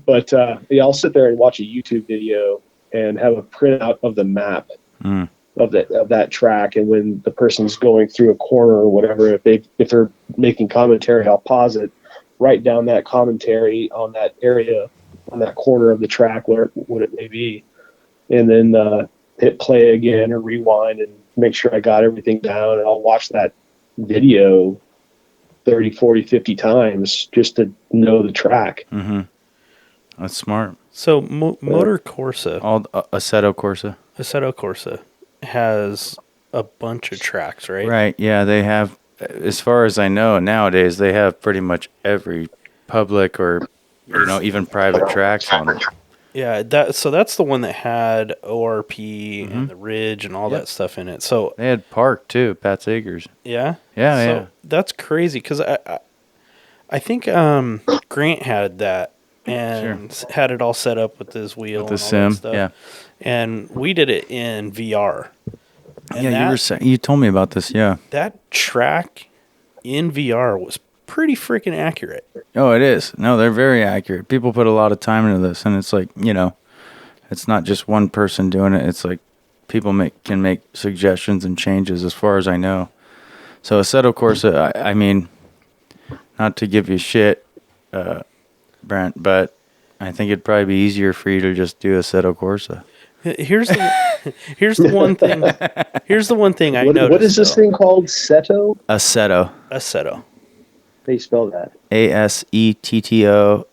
But I'll sit there and watch a YouTube video and have a printout of the map of that track. And when the person's going through a corner or whatever, if they're making commentary, I'll pause it, write down that commentary on that area, on that corner of the track, what it may be, and then hit play again or rewind and make sure I got everything down. And I'll watch that video 30, 40, 50 times just to know the track.
Mm-hmm. That's smart.
So Motor Corsa,
Assetto Corsa.
Assetto Corsa has a bunch of tracks, right?
Right. Yeah, they have. As far as I know, nowadays they have pretty much every public or even private tracks on it.
Yeah, that's the one that had ORP and the Ridge and all that stuff in it. So
they had Park too, Pat Sagers.
Yeah,
yeah.
That's crazy because I think Grant had that and had it all set up with his wheel
with
and
the
all
sim.
that stuff.
Yeah,
and we did it in VR. And
you told me about this. Yeah,
that track in VR was pretty freaking accurate.
Oh, it is. No, they're very accurate. People put a lot of time into this, and it's it's not just one person doing it. It's people can make suggestions and changes, as far as I know. So Assetto Corsa, I mean, not to give you shit, Brent, but I think it'd probably be easier for you to just do Assetto Corsa.
Here's the one thing. Here's the one thing I noticed.
What is this thing called? Assetto.
Assetto.
Assetto.
How do you spell that?
Asetto.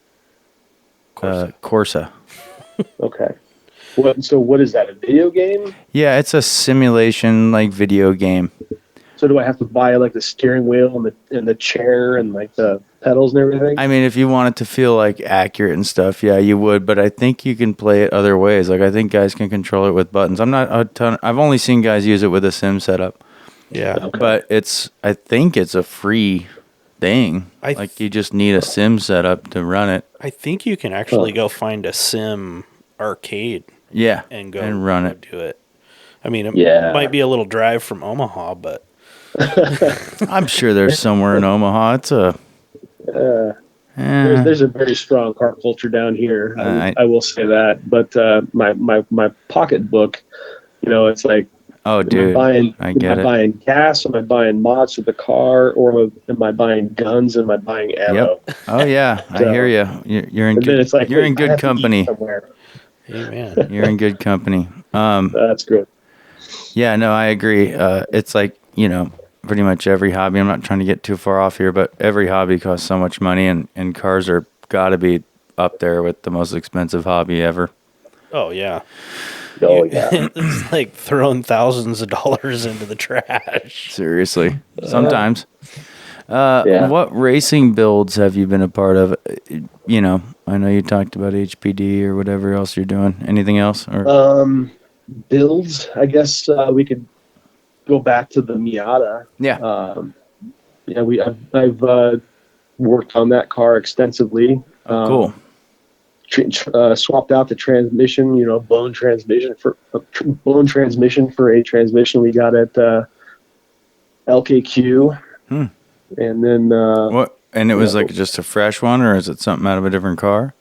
Corsa.
Corsa.
Okay. What is that? A video game?
Yeah, it's a simulation like video game.
So do I have to buy like the steering wheel and the chair and like the pedals and everything?
I mean, if you want it to feel like accurate and stuff, yeah, you would. But I think you can play it other ways. Like I think guys can control it with buttons. I'm not a ton. I've only seen guys use it with a sim setup.
Yeah.
Okay.
But I think it's a free thing. Like you just need a sim setup to run it.
I think you can actually go find a sim arcade.
Yeah,
And go
and run it.
do it. I mean, it
Yeah.
might be a little drive from Omaha, but
I'm sure there's somewhere in Omaha. It's a
there's a very strong car culture down here. I will say that. But my pocketbook, it's like,
oh, dude, I get
am I
it.
buying gas? Am I buying mods for the car? Or am I buying guns? Am I buying ammo?
Yep. Oh yeah, I
So-
hear you. You're in
And then
good.
it's like,
You're
wait,
in
I
good
have to eat
company.
somewhere.
amen.
You're in good company.
That's good.
Yeah, no, I agree. It's like, pretty much every hobby. I'm not trying to get too far off here, but every hobby costs so much money, and cars are got to be up there with the most expensive hobby ever.
Oh, yeah.
Oh yeah.
It's like throwing thousands of dollars into the trash.
Seriously. Sometimes.
Yeah.
What racing builds have you been a part of? I know you talked about HPD or whatever else you're doing. Anything else? Or
Builds. I guess we could go back to the Miata.
yeah.
I've worked on that car extensively.
Cool.
Swapped out the transmission. Blown transmission for a transmission we got at LKQ. And then
What? And it was like just a fresh one, or is it something out of a different car?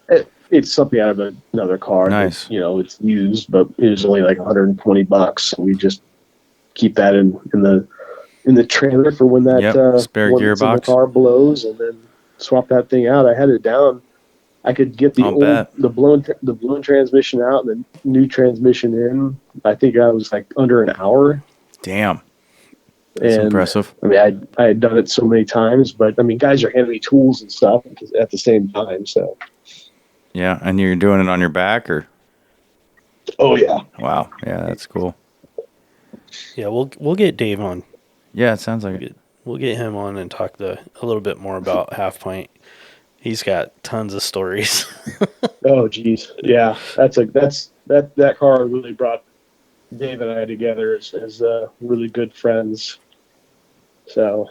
it's something out of another car.
Nice.
It's used, but it was only like $120. So we just keep that in the trailer for when that
spare
when it's in the
gearbox.
car blows, and then swap that thing out. I had it down. I could get the blown transmission out and the new transmission in. I think I was like under an hour.
Damn. That's impressive.
I mean, I had done it so many times, but I mean, guys are handing me tools and stuff at the same time. So.
Yeah, and you're doing it on your back, or?
Oh yeah.
Wow. Yeah, that's cool.
Yeah, we'll get Dave on.
Yeah, it sounds like it.
We'll get him on and talk a little bit more about Half Pint. He's got tons of stories.
Oh geez, yeah. That car really brought Dave and I together as really good friends. So,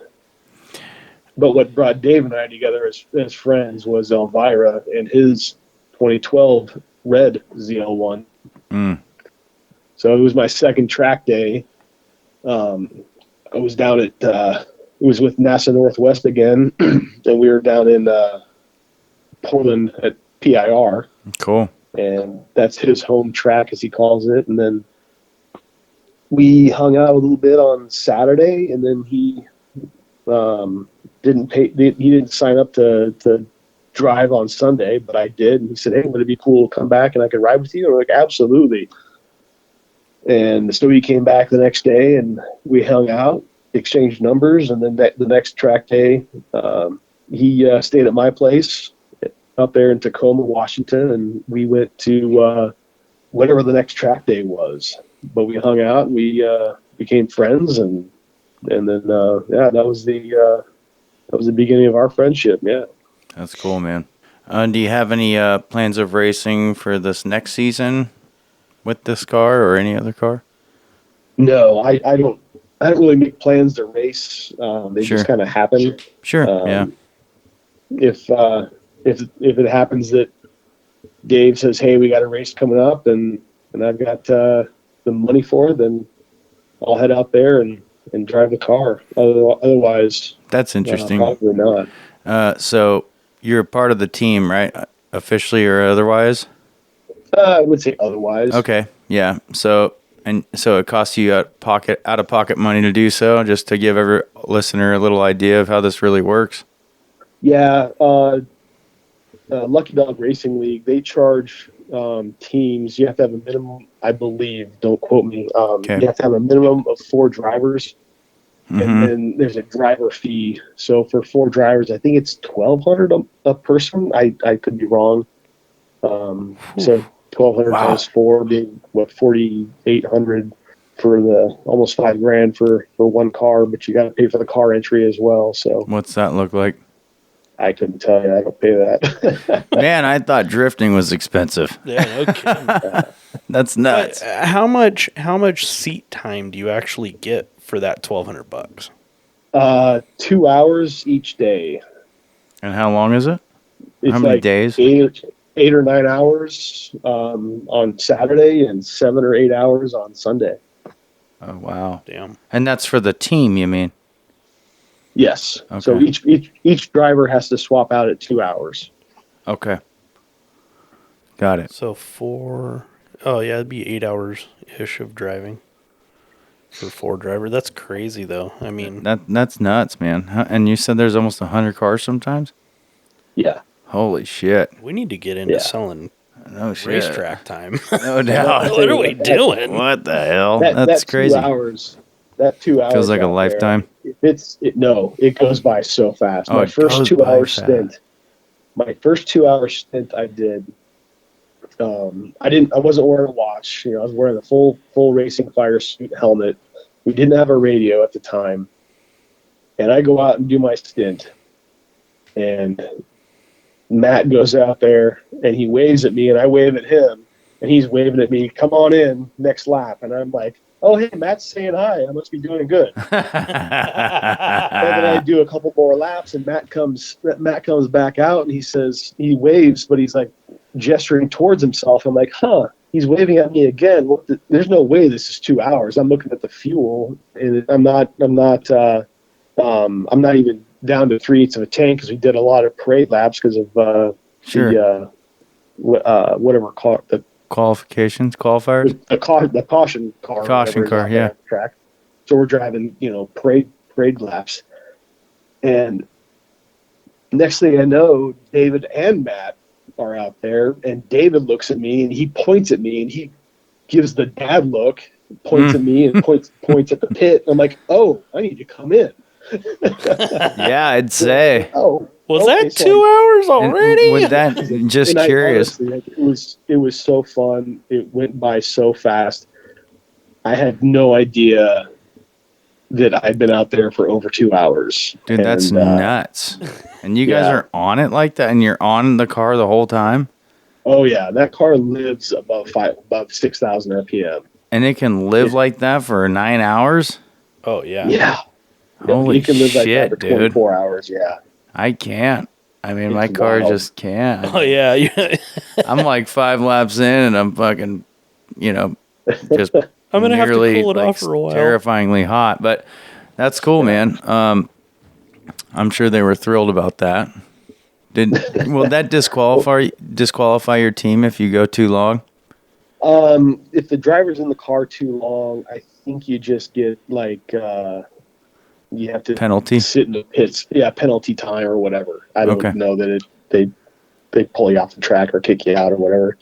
but what brought Dave and I together as friends was Elvira and his 2012 red ZL1. So it was my second track day. I was down at it was with NASA Northwest again, and we were down in Portland at PIR.
Cool.
And that's his home track, as he calls it. And then we hung out a little bit on Saturday, and then he didn't sign up to drive on Sunday, but I did. And he said, "Hey, would it be cool to come back and I could ride with you?" And I'm like, "Absolutely." And so he came back the next day, and we hung out, exchanged numbers, and then the next track day, he stayed at my place up there in Tacoma, Washington, and we went to whatever the next track day was. But we hung out, and we became friends, and then that was the beginning of our friendship. Yeah,
That's cool, man. Do you have any plans of racing for this next season with this car or any other car?
No, I don't really make plans to race. They
Sure.
just kind of happen.
Sure. Yeah.
If it happens that Dave says, "Hey, we got a race coming up," and I've got the money for it, then I'll head out there and drive the car. Otherwise,
That's interesting.
probably not.
So you're a part of the team, right? Officially or otherwise?
I would say otherwise.
Okay. Yeah. So it costs you out of pocket money to do so, just to give every listener a little idea of how this really works.
Yeah. Lucky Dog Racing League, they charge teams. You have to have a minimum, I believe. Don't quote me.
Okay.
You have to have a minimum of 4 drivers.
Mhm.
And then there's a driver fee. So for 4 drivers, I think it's $1,200 a person. I could be wrong. So 1,200
Wow.
times 4 being, 4,800 for the almost $5,000 for one car, but you got to pay for the car entry as well. So
What's that look like?
I couldn't tell you. I don't pay that.
Man, I thought drifting was expensive.
Yeah, no kidding.
That's nuts.
But how much seat time do you actually get for that $1,200?
2 hours each day.
And how long is it?
It's
How many
like
days?
8 or 9 hours on Saturday and 7 or 8 hours on Sunday.
Oh, wow.
Damn.
And that's for the team, you mean?
Yes.
Okay.
So each driver has to swap out at 2 hours.
Okay. Got it.
So it'd be 8 hours ish of driving for 4 driver. That's crazy though. I mean,
That's nuts, man. And you said there's almost 100 cars sometimes?
Yeah.
Holy shit.
we need to get into
Yeah.
selling
No shit.
racetrack time.
No doubt.
What are we doing?
What the hell?
That
That's
2
crazy.
hours. That 2 hours
Feels like a
out there,
lifetime.
it goes by so fast.
Oh,
My
it
first
goes
2
by
hour
fast.
stint. My first 2 hour stint I did. I wasn't wearing a watch. I was wearing a full racing fire suit helmet. We didn't have a radio at the time. And I go out and do my stint. And Matt goes out there and he waves at me and I wave at him and he's waving at me, come on in, next lap. And I'm like, oh, hey, Matt's saying hi. I must be doing good. And then I do a couple more laps and Matt comes back out and he waves, but he's like gesturing towards himself. I'm like, he's waving at me again. There's no way this is 2 hours. I'm looking at the fuel and I'm not even down to 3/8 of a tank because we did a lot of parade laps because of whatever car, the
Qualifiers?
the caution car.
Caution car, yeah.
On the track. So we're driving, parade laps. And next thing I know, David and Matt are out there, and David looks at me and he points at me and he gives the dad look, points at me and points at the pit. I'm like, oh, I need to come in.
Yeah, I'd say.
Oh,
Was
okay,
that
so
2 hours
And
already?
with that, just
and
curious.
honestly, it was so fun. It went by so fast. I had no idea that I'd been out there for over 2 hours.
Dude, that's nuts. And you guys
Yeah.
are on it like that, and you're on the car the whole time?
Oh yeah, that car lives above 6,000 RPM.
And it can live like that for 9 hours?
Oh yeah.
Yeah.
Holy
you can live like that
shit,
for
dude.
24 hours. Yeah.
I can't. I mean, my
It's
car
wild.
just can't.
Oh yeah. Yeah.
I'm like 5 laps in, and I'm fucking, just
I'm gonna have to
nearly,
cool it
like,
off for a while.
terrifyingly hot. But that's cool, man. I'm sure they were thrilled about that. Will that disqualify your team if you go too long?
If the driver's in the car too long, I think you just get you have to
Penalty?
sit in the pits. Yeah, penalty time or whatever. I don't
Okay.
know that they pull you off the track or kick you out or whatever.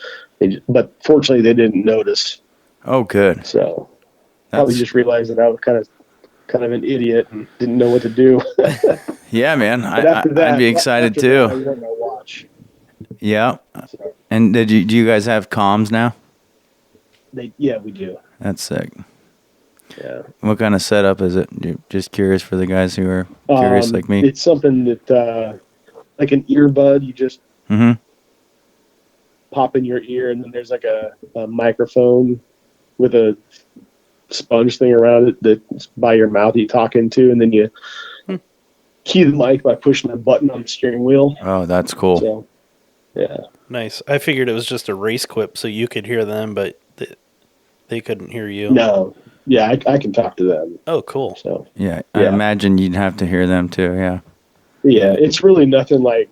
But fortunately, they didn't notice.
Oh, good.
So probably just realized that I was kind of an idiot and didn't know what to do.
Yeah, man.
But after that,
I'd be excited
after
too.
that, I learned my watch.
Yeah.
So
And do you guys have comms now?
we do.
That's sick.
Yeah.
What kind of setup is it? Just curious for the guys who are curious like me.
It's something that like an earbud. You just
Mm-hmm.
pop in your ear, and then there's like a microphone with a sponge thing around it that's by your mouth you talk into, and then you key the mic by pushing the button on the steering wheel.
Oh, that's cool.
So, yeah.
Nice. I figured it was just a race quip so you could hear them, but they couldn't hear you.
No. Yeah, I can talk to them.
Oh, cool.
So,
Yeah, I imagine you'd have to hear them too. Yeah.
yeah, it's really nothing like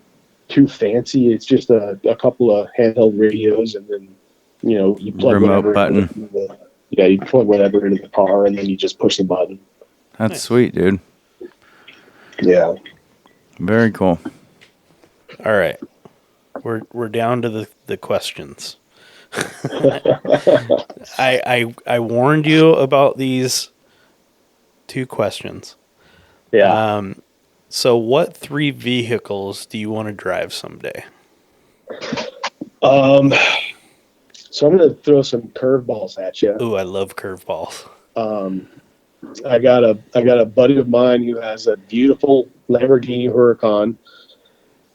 too fancy. It's just a couple of handheld radios, and then you plug
Remote
whatever
button.
You plug whatever into the car, and then you just push the button.
That's
Nice.
sweet, dude.
Yeah.
Very cool.
All right. We're down to the questions. I warned you about these 2 questions.
Yeah.
So what 3 vehicles do you want to drive someday?
So I'm going to throw some curveballs at you.
Ooh, I love curveballs.
I got a buddy of mine who has a beautiful Lamborghini Huracan.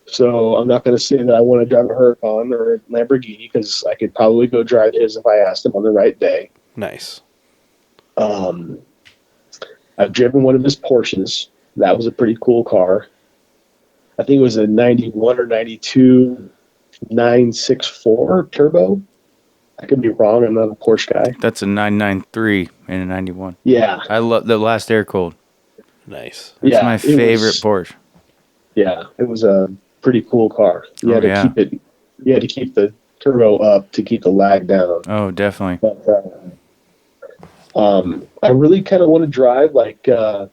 So I'm not going to say that I want to drive a Huracan or a Lamborghini because I could probably go drive his if I asked him on the right day.
Nice.
I've driven one of his Porsches. That was a pretty cool car. I think it was a 91 or 92 964 turbo. I could be wrong. I'm not a Porsche guy.
That's a 993 and a 91.
Yeah.
I love the last air cooled.
Nice.
That's my favorite Porsche.
Yeah, it was a pretty cool car. You had to keep the turbo up to keep the lag down.
Oh, definitely.
But, I really kind of want to drive like one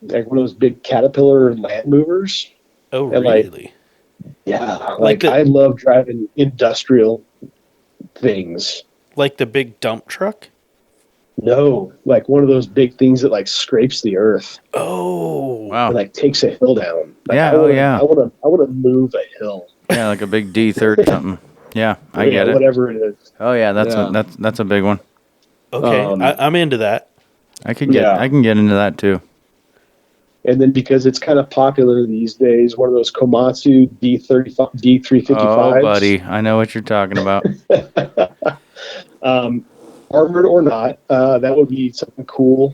of those big Caterpillar Land Movers.
Oh,
and
really?
I love driving industrial things.
Like the big dump truck?
No, like one of those big things that like scrapes the earth.
Oh,
wow!
And, like takes a hill down. Like,
Yeah,
I want to move a hill.
Yeah, like a big D30 something. Yeah, I get it.
Whatever it is.
Oh yeah, that's a big one.
Okay, I'm into that.
I can get into that too.
And then because it's kind of popular these days, one of those Komatsu D355s.
Oh, buddy, I know what you're talking about.
Armored or not, that would be something cool,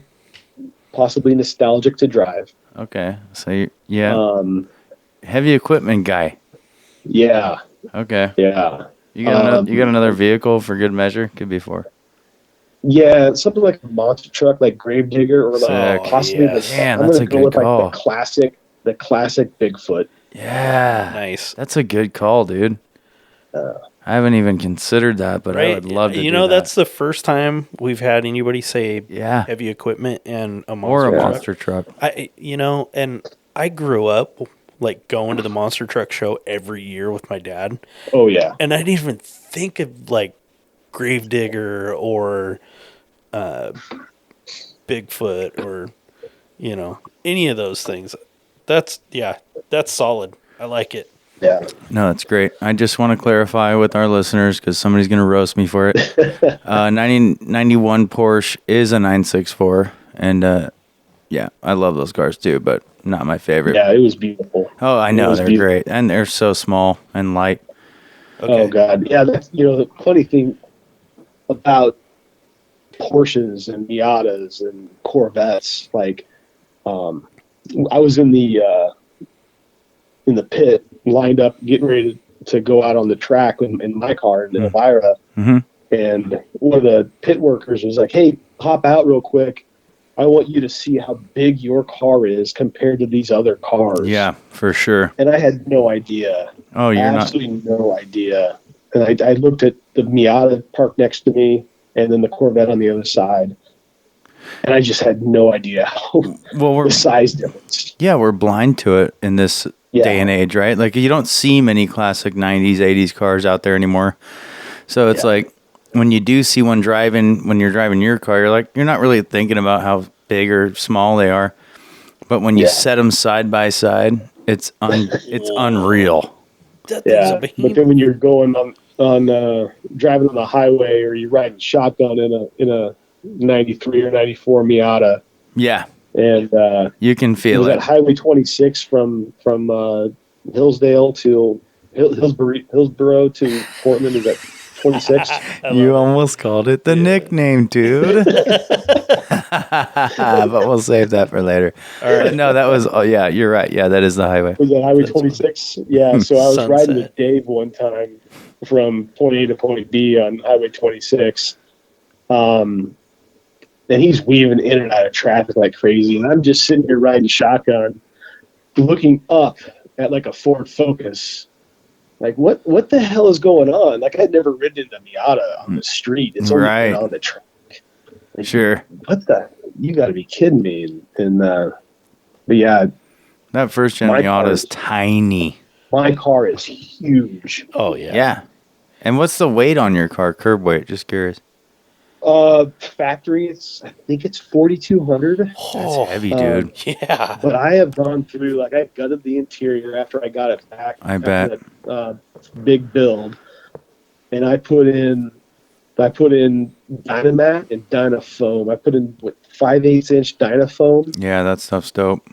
possibly nostalgic to drive.
Okay, so heavy equipment guy.
Yeah.
Okay.
Yeah.
You got another vehicle for good measure? Could be 4.
Yeah, something like a monster truck, like Gravedigger, or like possibly
Man, that's a good call.
Like the classic Bigfoot.
Yeah,
nice.
That's a good call, dude. I haven't even considered that, but I would love to.
That's the first time we've had anybody say heavy equipment and a
monster truck.
And I grew up like going to the monster truck show every year with my dad.
Oh yeah,
and I didn't even think of like Gravedigger or Bigfoot or any of those things. That's solid. I like it.
Yeah.
No, that's great. I just want to clarify with our listeners because somebody's going to roast me for it. 1991 Porsche is a 964, and I love those cars too, but not my favorite.
Yeah, it was beautiful.
Oh, I know they're great, and they're so small and light.
Okay. Oh God, yeah. That's the funny thing about Porsches and Miatas and Corvettes. Like, I was in the pit, lined up, getting ready to go out on the track in my car, in the Elvira, and one of the pit workers was like, "Hey, hop out real quick. I want you to see how big your car is compared to these other cars."
Yeah, for sure.
And I had no idea.
Oh,
absolutely no idea. And I looked at the Miata parked next to me, and then the Corvette on the other side, and I just had no idea the size difference.
Yeah, we're blind to it in this day and age, right? Like you don't see many classic 90s, 80s cars out there anymore. So it's like when you do see one when you're driving your car, you're not really thinking about how big or small they are. But when you set them side by side, it's unreal.
Yeah, but then when you're going on driving on the highway, or you're riding shotgun in a 93 or 94 Miata.
Yeah.
And
you can feel it.
That Highway 26 from Hillsdale to Hillsboro to Portland, is that 26?
You almost called it the nickname, dude. But we'll save that for later. All right. No, that was. Oh yeah, you're right. Yeah, that is the highway.
Was that Highway 26? Yeah. So I was riding with Dave one time from point A to point B on Highway 26. And he's weaving in and out of traffic like crazy. And I'm just sitting here riding shotgun, looking up at like a Ford Focus. Like, what the hell is going on? Like, I'd never ridden into Miata on the street. It's only been on the track. Like,
sure.
What the? You got to be kidding me. But yeah.
That first gen Miata is tiny.
My car is huge.
Oh, yeah.
Yeah. And what's the weight on your car? Curb weight? Just curious.
Factory, I think it's 4,200.
That's heavy, dude.
Yeah.
But I have gone through, like, I gutted the interior after I got it back.
I bet.
That, big build. And I put in I put in Dynamat and Dynafoam. I put in 5/8" Dynafoam
Yeah, that stuff's dope.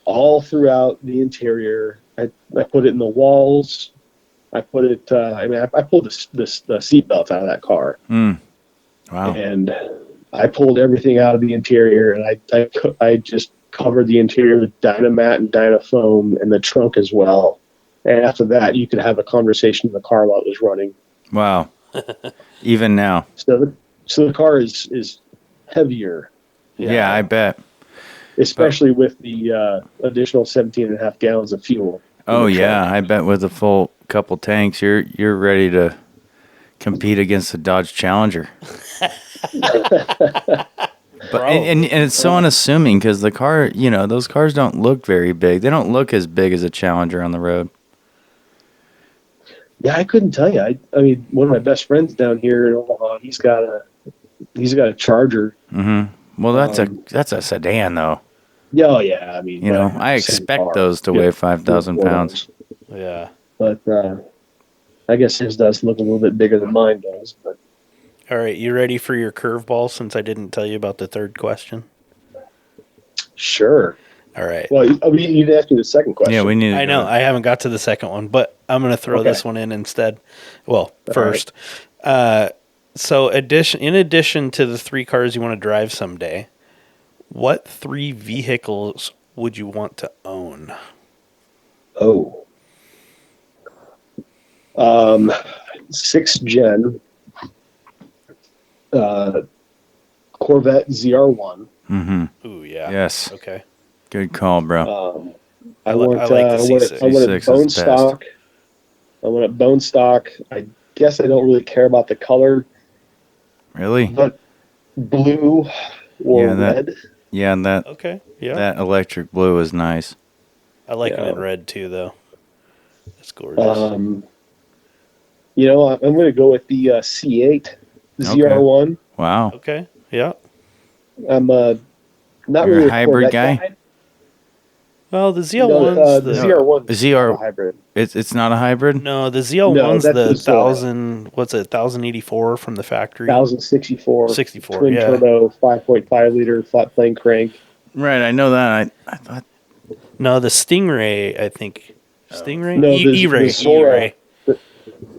all throughout the interior. I put it in the walls. I put it. I pulled the seatbelt out of that car,
Wow.
and I pulled everything out of the interior, and I just covered the interior with Dynamat and Dynafoam, and the trunk as well. And after that, you could have a conversation in the car while it was running.
Wow. Even now.
So the car is heavier.
Yeah, I bet.
Especially with the additional 17.5 gallons of fuel.
Oh yeah, I bet with a full couple tanks, you're ready to compete against the Dodge Challenger. But and it's so unassuming because the car, those cars don't look very big. They don't look as big as a Challenger on the road.
Yeah, I couldn't tell you. I mean, one of my best friends down here in Omaha, he's got a Charger.
Mm-hmm. Well, that's a sedan though.
Yeah, oh, yeah. I mean,
I expect those to weigh 5,000 pounds.
Yeah.
But I guess his does look a little bit bigger than mine does. But
all right, you ready for your curveball? Since I didn't tell you about the third question.
Sure.
All right.
Well, you need to ask me the second question.
Yeah, we need.
I know. I haven't got to the second one, but I'm going to throw this one in instead. Well, first. Right. So, in addition to the 3 cars you want to drive someday, what 3 vehicles would you want to own?
Oh. 6th gen Corvette ZR1.
Mm-hmm.
Ooh, yeah.
Yes.
Okay.
Good call, bro.
I want it bone stock. I want it bone stock. I guess I don't really care about the color.
Really?
But blue or red.
Yeah, and that.
Okay. Yeah.
That electric blue is nice.
I like it in red too, though. It's gorgeous.
I'm going to go with the C8 ZR1.
Wow.
Okay. Yeah.
I'm not
You're
really
a hybrid guy.
Well, the ZL1's
the ZR1 is
ZR
a hybrid.
It's not a hybrid.
No, the ZL1's the 1000. What's it? 1084 from the factory.
1064.
64.
Twin turbo, 5.5 liter flat plane crank.
Right, I know that. I thought.
No, the Stingray. I think Stingray.
No,
E-Ray.
The Zora. The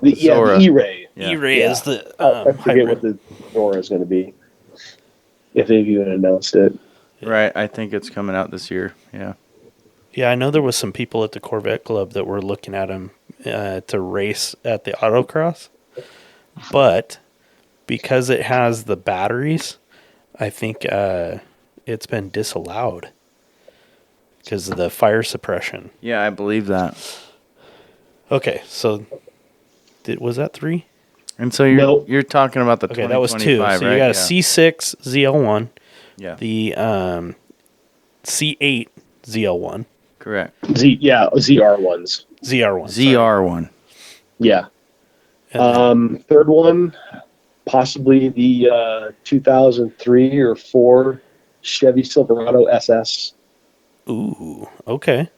E-Ray.
Yeah.
E-Ray is the
I forget
hybrid.
what the Zora is going to be. If they've even announced it.
Right, I think it's coming out this year. Yeah.
Yeah, I know there was some people at the Corvette Club that were looking at him to race at the autocross, but because it has the batteries, I think it's been disallowed because of the fire suppression.
Yeah, I believe that.
Okay, so was that 3?
And so you're talking about the 2025,
that was 2. So
right?
you got a C6 ZL1,
yeah,
the C8 ZL1.
Correct.
ZR1s.
ZR1.
ZR1.
Yeah. Third one, possibly the 2003 or 4 Chevy Silverado SS.
Ooh, okay.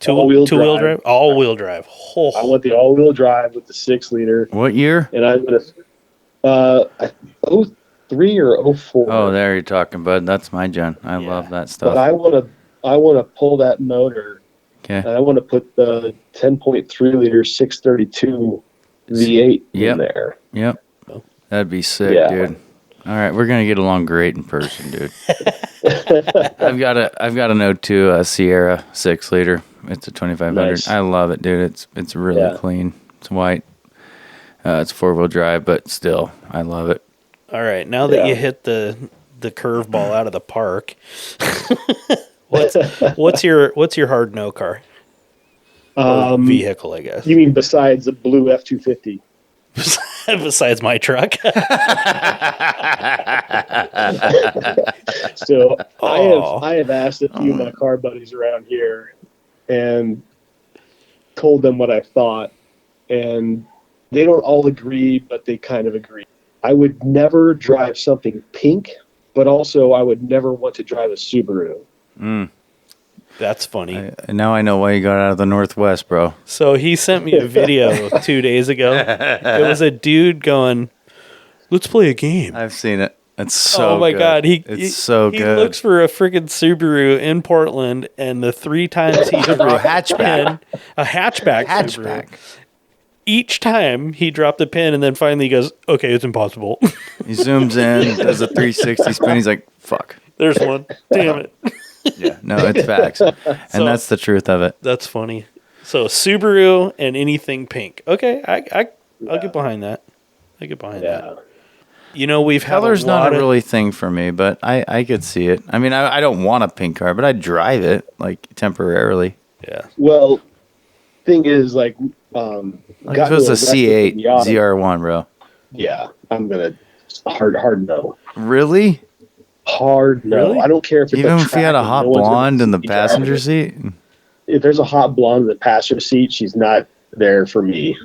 All-wheel
drive? All-wheel drive. Oh.
I want the all-wheel drive with the 6-liter.
What year?
And I'm going to 03 or 04.
Oh, there you're talking, bud. That's my gen. I love that stuff.
But I want to pull that motor.
Okay.
And I want to put the 10.3 liter 632 V8 in there.
Yep. That'd be sick, dude. All right, we're gonna get along great in person, dude. I've got an 02 Sierra 6-liter. It's a 2500.
Nice.
I love it, dude. It's really clean. It's white. It's 4-wheel drive, but still, I love it.
All right, now that you hit the curveball out of the park, what's your hard no car? Vehicle, I guess.
You mean besides the blue F-250?
Besides my truck.
So I have asked a few of my car buddies around here and told them what I thought, and they don't all agree, but they kind of agree. I would never drive something pink, but also I would never want to drive a Subaru.
That's funny.
Now I know why you got out of the Northwest, bro.
So he sent me a video 2 days ago. It was a dude going Let's play a game.
I've seen it. It's so.
Oh my
good.
God,
it's so
he
good.
looks for a freaking Subaru in Portland, and the 3 times he
Subaru hatchback,
a hatchback, Subaru. Each time he dropped the pin, and then finally he goes, "Okay, it's impossible."
He zooms in, does a 360 spin. He's like, "Fuck."
There's one. Damn it.
Yeah, no, it's facts, and that's the truth of it.
That's funny. So Subaru and anything pink. Okay, I'll get behind that. I get behind that. You know, we've had
Color's not a really thing for me, but I could see it. I mean, I don't want a pink car, but I drive it like temporarily.
Yeah.
Well, thing is, like
if it was a C8 ZR1, bro.
Yeah, I'm gonna hard no.
Really?
Hard no.
Really?
I don't care if it's
even if you had a hot blonde in the passenger seat.
If there's a hot blonde in the passenger seat, she's not there for me.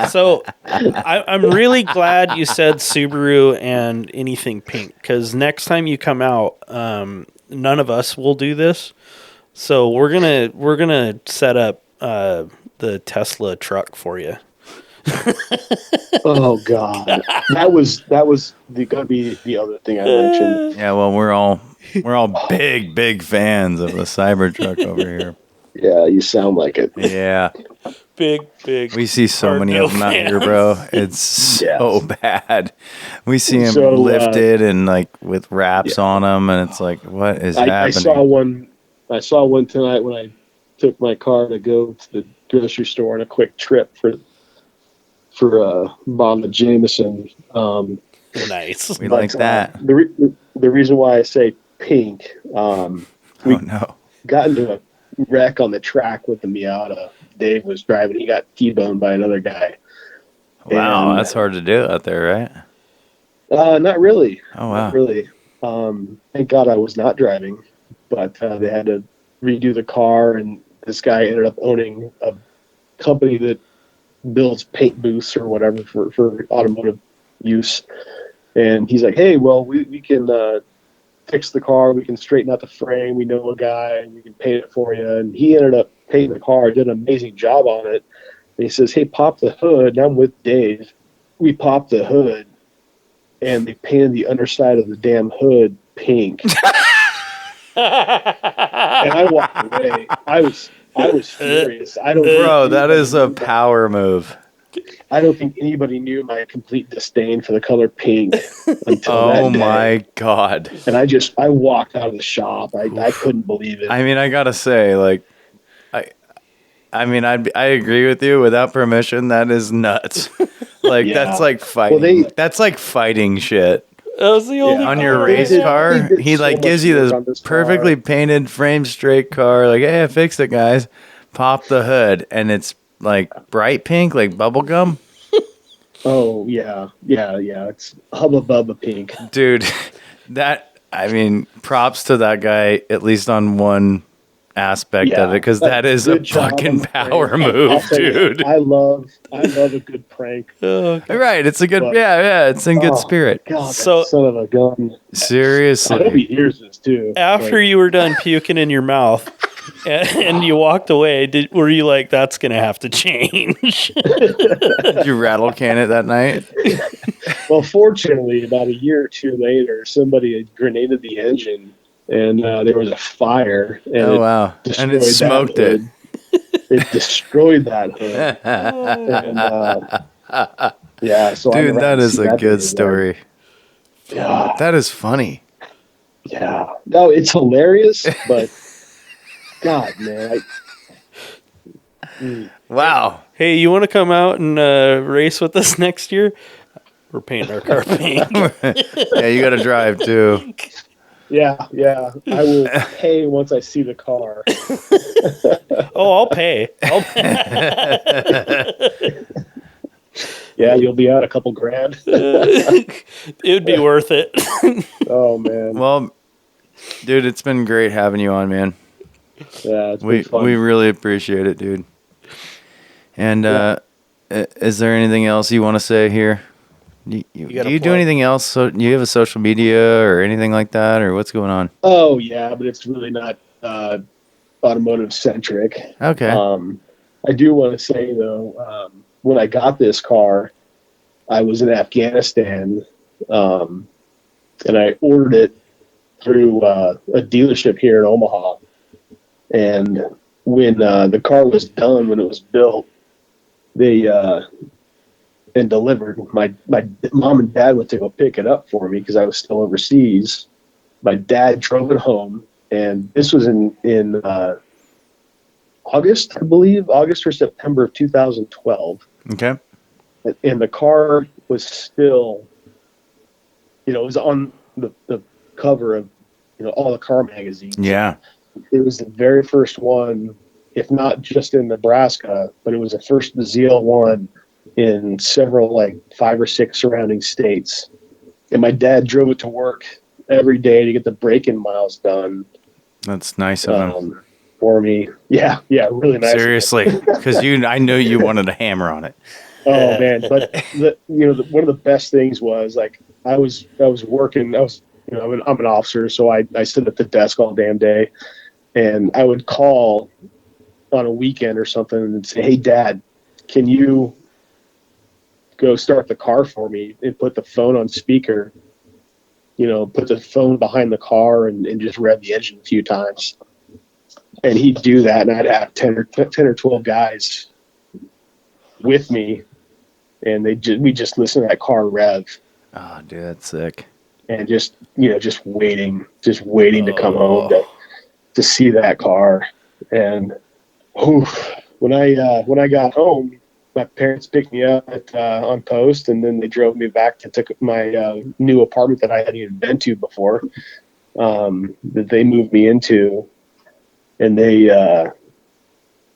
So I'm really glad you said Subaru and anything pink, because next time you come out, none of us will do this. So we're gonna set up the Tesla truck for you.
Oh God, that was gonna be the other thing I mentioned.
Yeah, well, we're all big fans of the Cybertruck over here.
Yeah, you sound like it.
Yeah,
big.
we see so many of them out here, bro. It's so bad. We see them lifted and like with wraps on them, and it's like, what is happening?
I saw one tonight when I took my car to go to the grocery store on a quick trip for Bob Jameson.
Nice.
We like that.
The reason why I say pink, we got into a wreck on the track with the Miata. Dave was driving. He got T-boned by another guy.
Wow, and that's hard to do out there,
right? Not really.
Oh, wow.
Not really. Thank God I was not driving, but they had to redo the car, and this guy ended up owning a company that builds paint booths or whatever for automotive use. And he's like, hey, well, we can fix the car. We can straighten out the frame. We know a guy, and we can paint it for you. And he ended up painting the car, did an amazing job on it. And he says, hey, pop the hood. And I'm with Dave. We popped the hood, and they painted the underside of the damn hood pink. And I walked away. I was furious.
Bro, that is a power move.
I don't think anybody knew my complete disdain for the color pink until that day.
Oh my God.
And I walked out of the shop. I couldn't believe it.
I mean, I gotta say, like, I agree with you. Without permission, that is nuts. Like, that's like fighting. Well, that's like fighting shit.
That was the only
on your race car. He like gives you this perfectly painted, frame straight car. Like, hey, I fixed it, guys. Pop the hood, and it's like bright pink, like bubble gum.
Oh yeah. It's Hubba Bubba pink,
dude. Props to that guy, at least on one aspect of it, because that is a fucking power move, dude.
I love a good prank.
Right, it's a good, it's in good spirit.
God, so son of a gun.
Seriously,
I hope he hears this too.
After you were done puking in your mouth and you walked away, were you like, that's gonna have to change?
Did you rattle can it that night?
Well, fortunately, about a year or two later, somebody had grenaded the engine. And there was a fire. And
wow. And it smoked it.
It destroyed that hood. And, so
dude, that is a good story.
Yeah.
That is funny.
Yeah. No, it's hilarious, but God, man.
Wow.
Hey, you want to come out and race with us next year? We're painting our car pink.
Yeah, you got to drive too.
Yeah. I will pay once I see the car.
I'll pay.
Yeah, you'll be out a couple grand.
It would be worth it.
Oh, man.
Well, dude, it's been great having you on, man.
Yeah, it's been fun.
We really appreciate it, dude. And is there anything else you want to say here? Do you do anything else? So do you have a social media or anything like that, or what's going on?
Oh yeah, but it's really not automotive centric.
Okay.
I do want to say though, when I got this car, I was in Afghanistan, and I ordered it through a dealership here in Omaha. And when the car was done, when it was built, they and delivered, my mom and dad went to go pick it up for me because I was still overseas. My dad drove it home, and this was in August, I believe, August or September of 2012.
Okay.
And the car was still, it was on the cover of, all the car magazines.
Yeah.
It was the very first one, if not just in Nebraska, but it was the first ZL1 in several, like 5 or 6 surrounding states. And my dad drove it to work every day to get the break-in miles done.
That's nice of him.
For me. Yeah, really nice.
Seriously, because I knew you wanted a hammer on it.
Oh man, but one of the best things was, like, I was working. I'm an officer, so I sit at the desk all damn day, and I would call on a weekend or something and say, "Hey, Dad, can you go start the car for me and put the phone on speaker? Put the phone behind the car and just rev the engine a few times." And he'd do that, and I'd have 10 or 12 guys with me, and we just listen to that car rev.
Oh, dude, that's sick.
And just waiting to come home to see that car. And when I got home, my parents picked me up on post, and then they drove me back to my new apartment that I hadn't even been to before, that they moved me into. And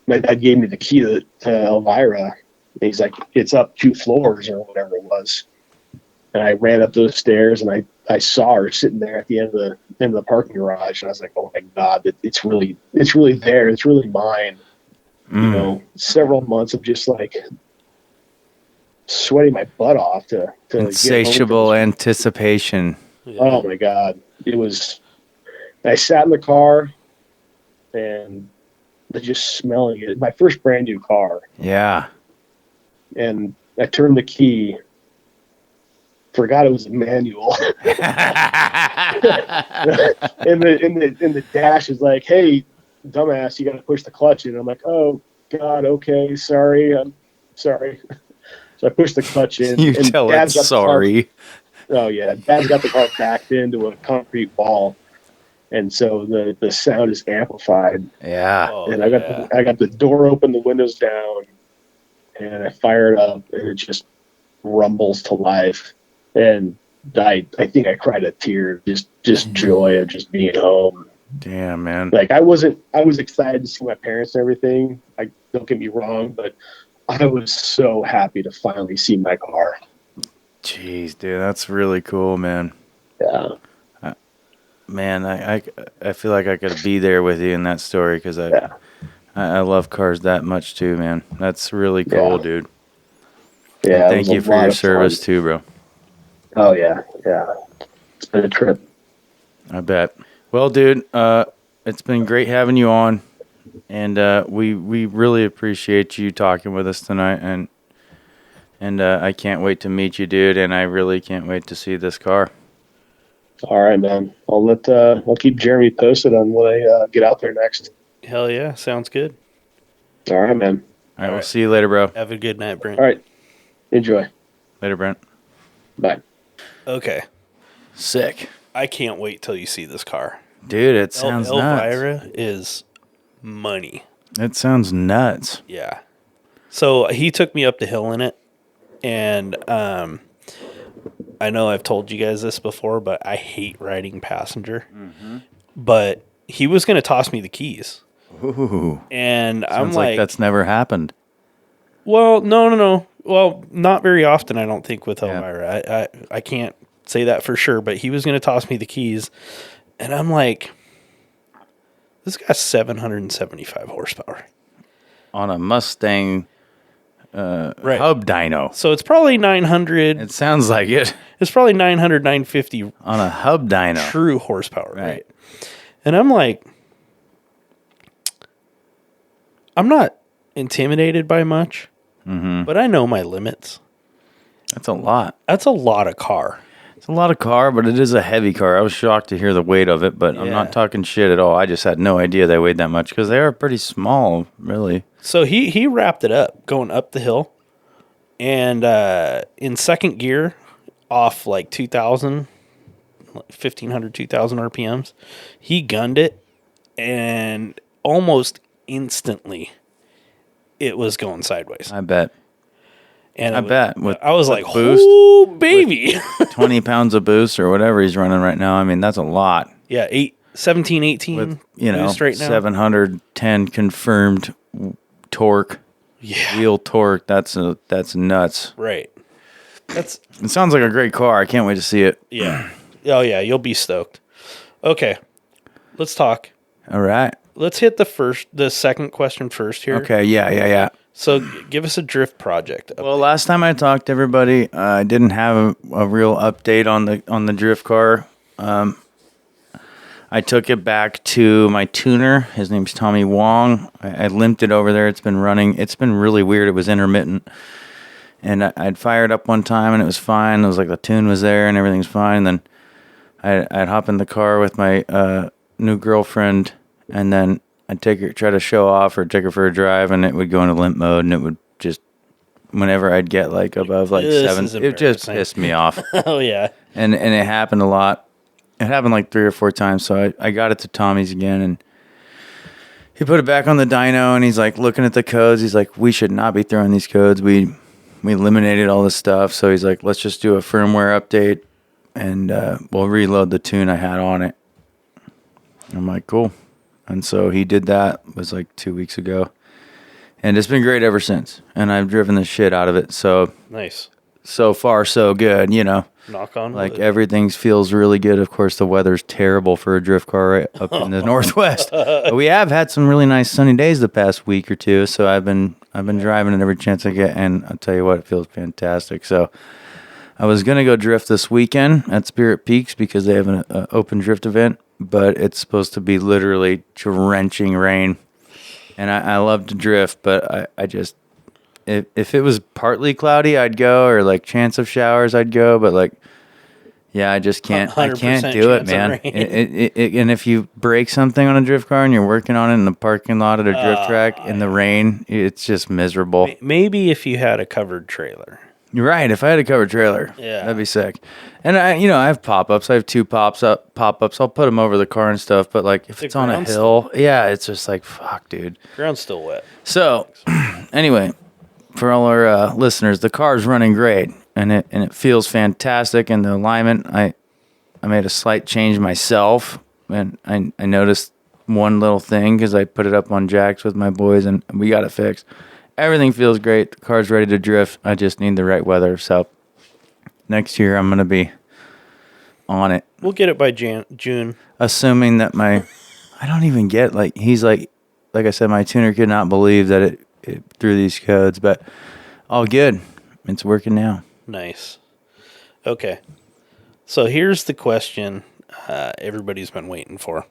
my dad gave me the key to Elvira. And he's like, "It's up 2 floors," or whatever it was. And I ran up those stairs, and I saw her sitting there at the end of the parking garage. And I was like, "Oh my God, it's really there. It's really mine." Several months of just like sweating my butt off to
insatiable anticipation.
Yeah.
Oh my God. It was, I sat in the car and just smelling it. My first brand new car.
Yeah.
And I turned the key, forgot it was a manual. and the dash is like, "Hey, dumbass, you got to push the clutch in." I'm like, "Oh God, okay, sorry, I'm sorry." So I pushed the clutch in.
You tell it sorry.
Oh yeah, Dad's got the car backed into a concrete wall, and so the sound is amplified.
Yeah.
Oh,
And I got the door open, the windows down, and I fire it up, and it just rumbles to life. And I think I cried a tear, just joy of just being home.
Damn, man.
Like I was excited to see my parents and everything. Don't get me wrong, but I was so happy to finally see my car.
Jeez, dude, that's really cool, man.
Yeah.
Man, I feel like I could be there with you in that story because I love cars that much too, man. That's really cool, dude.
Yeah.
And thank you for your service too, bro.
Oh yeah. It's been a trip.
I bet. Well, dude, it's been great having you on, and we really appreciate you talking with us tonight, and I can't wait to meet you, dude, and I really can't wait to see this car.
All right, man. I'll keep Jeremy posted on when I get out there next.
Hell yeah, sounds good.
All right, man.
All right, we'll see you later, bro.
Have a good night, Brent.
All right. Enjoy.
Later, Brent.
Bye.
Okay.
Sick.
I can't wait till you see this car.
Dude, it sounds nuts.
Elvira is money.
It sounds nuts.
Yeah. So he took me up the hill in it, and I know I've told you guys this before, but I hate riding passenger. Mm-hmm. But he was going to toss me the keys.
Ooh.
And
Sounds
I'm like,
that's never happened.
Well, no. Well, not very often, I don't think, with Elvira. I can't say that for sure, but he was going to toss me the keys. And I'm like, this got 775 horsepower.
On a Mustang
Right.
hub dyno.
So it's probably 900.
It sounds like it.
It's probably 900, 950
On a hub dyno.
true horsepower, right? And I'm like, I'm not intimidated by much, but I know my limits.
That's a lot.
That's a lot of car.
It's a lot of car, but it is a heavy car. I was shocked to hear the weight of it, but I'm
Yeah.
not talking shit at all. I just had no idea they weighed that much because they are pretty small, really.
So he wrapped it up going up the hill, and in second gear, off like 2,000, 1,500, 2,000 RPMs, he gunned it, and almost instantly, it was going sideways.
I bet.
And
I bet. With
I was
the
like,
boost,
"Oh baby!"
20 pounds of boost or whatever he's running right now. I mean, that's a lot.
Yeah, 17, 18
With, you know,
boost right now.
710 confirmed torque,
Yeah,
wheel torque. That's nuts.
right. That's
It sounds like a great car. I can't wait to see it.
yeah. Oh yeah, you'll be stoked. Okay, let's talk.
All right.
Let's hit the second question first here.
Okay. Yeah.
So give us a drift project.
Well, last time I talked to everybody, I didn't have a real update on the drift car. I took it back to my tuner. His name's Tommy Wong. I limped it over there. It's been running. It's been really weird. It was intermittent. And I'd fired up one time and it was fine. It was like the tune was there and everything's fine. Then I'd hop in the car with my new girlfriend, and then I'd try to show off or take her for a drive, and it would go into limp mode, and it would just, whenever I'd get like above like
This
7,
is
it just
embarrassing.
pissed me off.
Oh yeah.
And it happened a lot. It happened like 3 or 4 times. So I got it to Tommy's again, and he put it back on the dyno, and he's like looking at the codes. He's like, we should not be throwing these codes. We eliminated all this stuff. So he's like, let's just do a firmware update, and we'll reload the tune I had on it. I'm like, cool. And so he did that. It was like 2 weeks ago. And it's been great ever since. And I've driven the shit out of it. So
Nice.
so far, so good, you know.
Knock on
Like
wood.
everything feels really good. Of course, the weather's terrible for a drift car right up in the Northwest. But we have had some really nice sunny days the past week or two. So I've been driving it every chance I get, and I'll tell you what, it feels fantastic. So I was gonna go drift this weekend at Spirit Peaks because they have an open drift event, but it's supposed to be literally drenching rain. And I love to drift, but I just, if it was partly cloudy, I'd go, or like chance of showers, I'd go. But like, yeah, I just can't. I
100%
can't do it,
chance of
man.
rain.
And if you break something on a drift car and you're working on it in the parking lot at a drift track in the rain, it's just miserable.
Maybe if you had a covered trailer.
You're right. If I had a covered trailer,
Yeah.
that'd be sick. And I have pop-ups. I have 2 pop-ups. I'll put them over the car and stuff. But like, if
The
it's on a
ground's
hill, yeah, it's just like, fuck, dude.
Ground's still wet.
So, anyway, for all our listeners, the car's running great, and it feels fantastic. And the alignment, I made a slight change myself, and I noticed one little thing because I put it up on jacks with my boys, and we got it fixed. Everything feels great. The car's ready to drift. I just need the right weather. So next year I'm gonna be on it,
We'll get it by June.
assuming that I don't even get he's like I said, my tuner could not believe that it threw these codes, but all good. It's working now.
Nice. Okay. So here's the question everybody's been waiting for.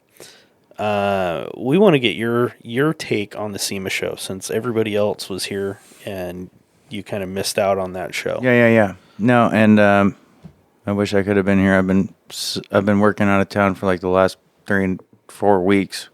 We want to get your take on the SEMA show, since everybody else was here and you kind of missed out on that show.
Yeah. No, and I wish I could have been here. I've been working out of town for like the last 3 and 4 weeks,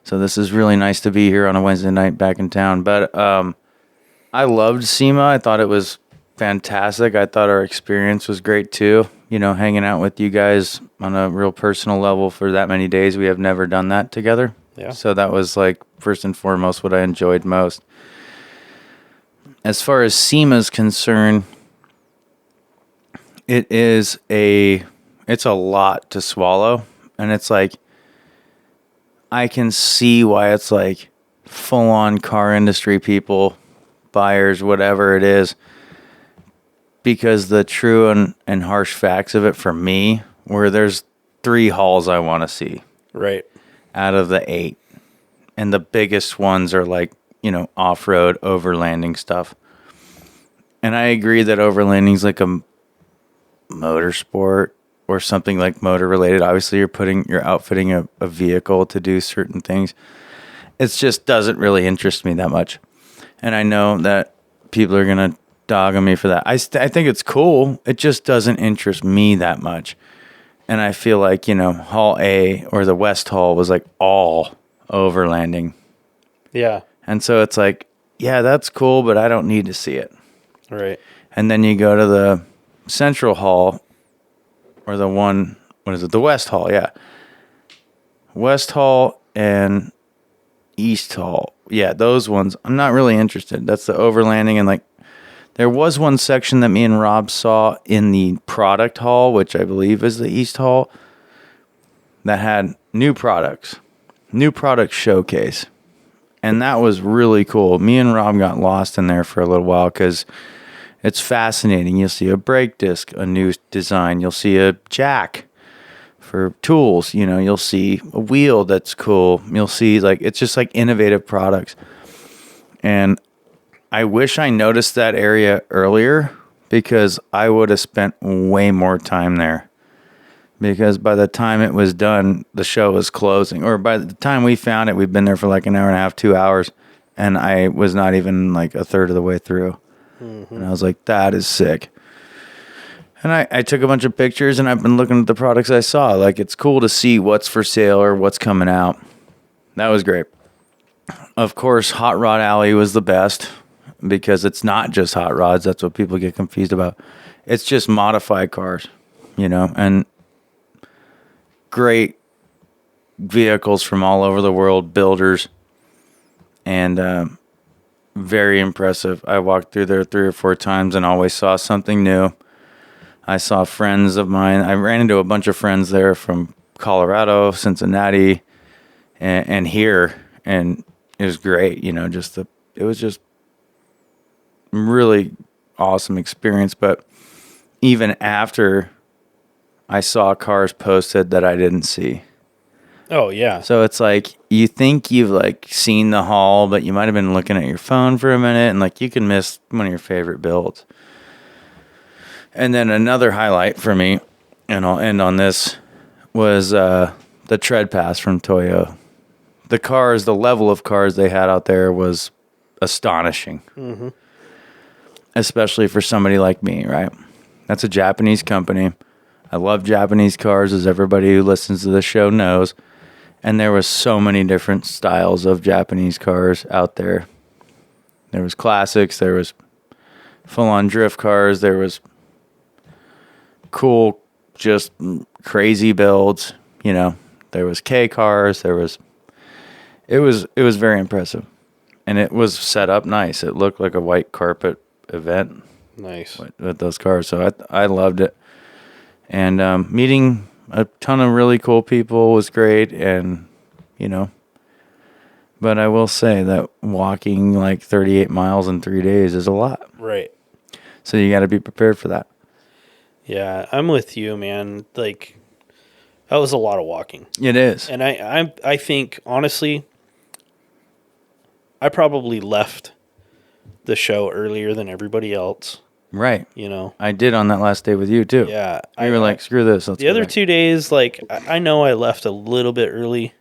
so this is really nice to be here on a Wednesday night back in town. But I loved SEMA. I thought it was fantastic. I thought our experience was great too. You know, hanging out with you guys on a real personal level for that many days. We have never done that together.
Yeah.
So that was like first and foremost what I enjoyed most. As far as SEMA's concerned, it's a lot to swallow, and it's like I can see why it's like full on car industry people, buyers, whatever it is. Because the true and harsh facts of it for me were there's 3 halls I want to see
Right.
out of the 8. And the biggest ones are like, off-road overlanding stuff. And I agree that overlanding's like a motorsport or something like motor related. Obviously you're outfitting a vehicle to do certain things. It just doesn't really interest me that much. And I know that people are going to dog on me for that. I think it's cool. It just doesn't interest me that much. And I feel like, Hall A or the West Hall was like all overlanding.
Yeah.
And so it's like, yeah, that's cool, but I don't need to see it.
Right.
And then you go to the Central Hall or the one, what is it? The West Hall, yeah. West Hall and East Hall. Yeah, those ones. I'm not really interested. That's the overlanding. And like, there was one section that me and Rob saw in the product hall, which I believe is the East Hall, that had new product showcase. And that was really cool. Me and Rob got lost in there for a little while because it's fascinating. You'll see a brake disc, a new design. You'll see a jack for tools. You'll see a wheel that's cool. You'll see it's just like innovative products. And I wish I noticed that area earlier because I would have spent way more time there. Because by the time it was done, the show was closing. Or by the time we found it, we'd been there for like an hour and a half, 2 hours. And I was not even like a third of the way through. Mm-hmm. And I was like, that is sick. And I took a bunch of pictures and I've been looking at the products I saw. Like, it's cool to see what's for sale or what's coming out. That was great. Of course, Hot Rod Alley was the best because it's not just hot rods. That's what people get confused about. It's just modified cars, and great vehicles from all over the world, builders, and very impressive. I walked through there 3 or 4 times and always saw something new. I saw friends of mine. I ran into a bunch of friends there from Colorado, Cincinnati, and here, and it was great. It was just really awesome experience. But even after I saw cars posted that I didn't see.
Oh, yeah.
So it's like you think you've seen the haul, but you might have been looking at your phone for a minute and you can miss one of your favorite builds. And then another highlight for me, and I'll end on this, was the tread pass from Toyo. The level of cars they had out there was astonishing. Mm-hmm. Especially for somebody like me, right? That's a Japanese company. I love Japanese cars, as everybody who listens to the show knows. And there was so many different styles of Japanese cars out there. There was classics. There was full-on drift cars. There was cool, just crazy builds. There was K cars. It was very impressive. And it was set up nice. It looked like a white carpet event.
Nice.
With those cars. So I loved it. And meeting a ton of really cool people was great. And, but I will say that walking 38 miles in 3 days is a lot.
Right.
So you got to be prepared for that.
Yeah, I'm with you, man. That was a lot of walking.
It is.
And I think, honestly, I probably left the show earlier than everybody else.
Right.
You
I did on that last day with you too.
Yeah.
You were like, screw this.
The other 2 days, like, I know I left a little bit early.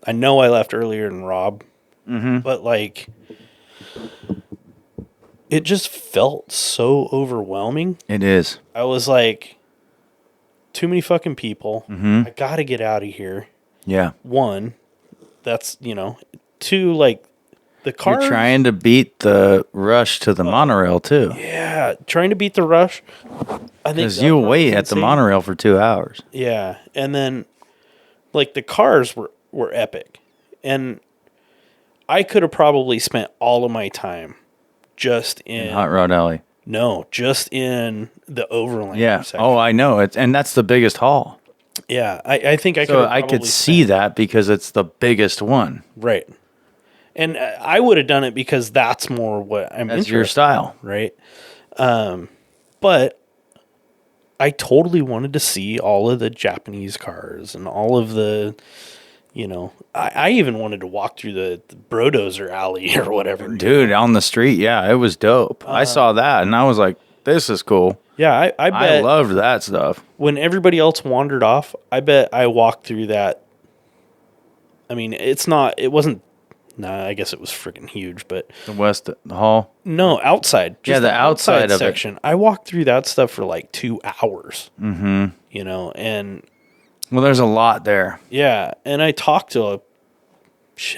I know I left earlier than Rob. Mm-hmm. But, like, it just felt so overwhelming.
It is.
I was like, too many fucking people.
Mm-hmm.
I got to get out of here.
Yeah.
One, that's, you know. Two, like, the cars.
You're trying to beat the rush to the monorail, too.
Yeah, trying to beat the rush. I think
because you wait at the monorail for 2 hours.
Yeah, and then, like, the cars were epic. And I could have probably spent all of my time just in
Hot Rod Alley.
No, just in the Overland.
Yeah.
section.
Oh, I know. And that's the biggest hall.
Yeah, I think I could.
So I could see that because it's the biggest one.
Right. And I would have done it because that's more what I'm
That's
interested
your style.
Right. But I totally wanted to see all of the Japanese cars and all of the, you know, I even wanted to walk through the Brodozer alley or whatever.
Dude, on the street, yeah, it was dope. I saw that and I was like, this is cool.
Yeah, I bet.
I loved that stuff.
When everybody else wandered off, I bet I walked through that. I mean, it wasn't Nah, I guess it was freaking huge, but
the hall.
no, outside.
Yeah, the outside of it.
section. I walked through that stuff for like 2 hours. Mm-hmm. You know, and
Well, there's a lot there.
yeah, and I talked to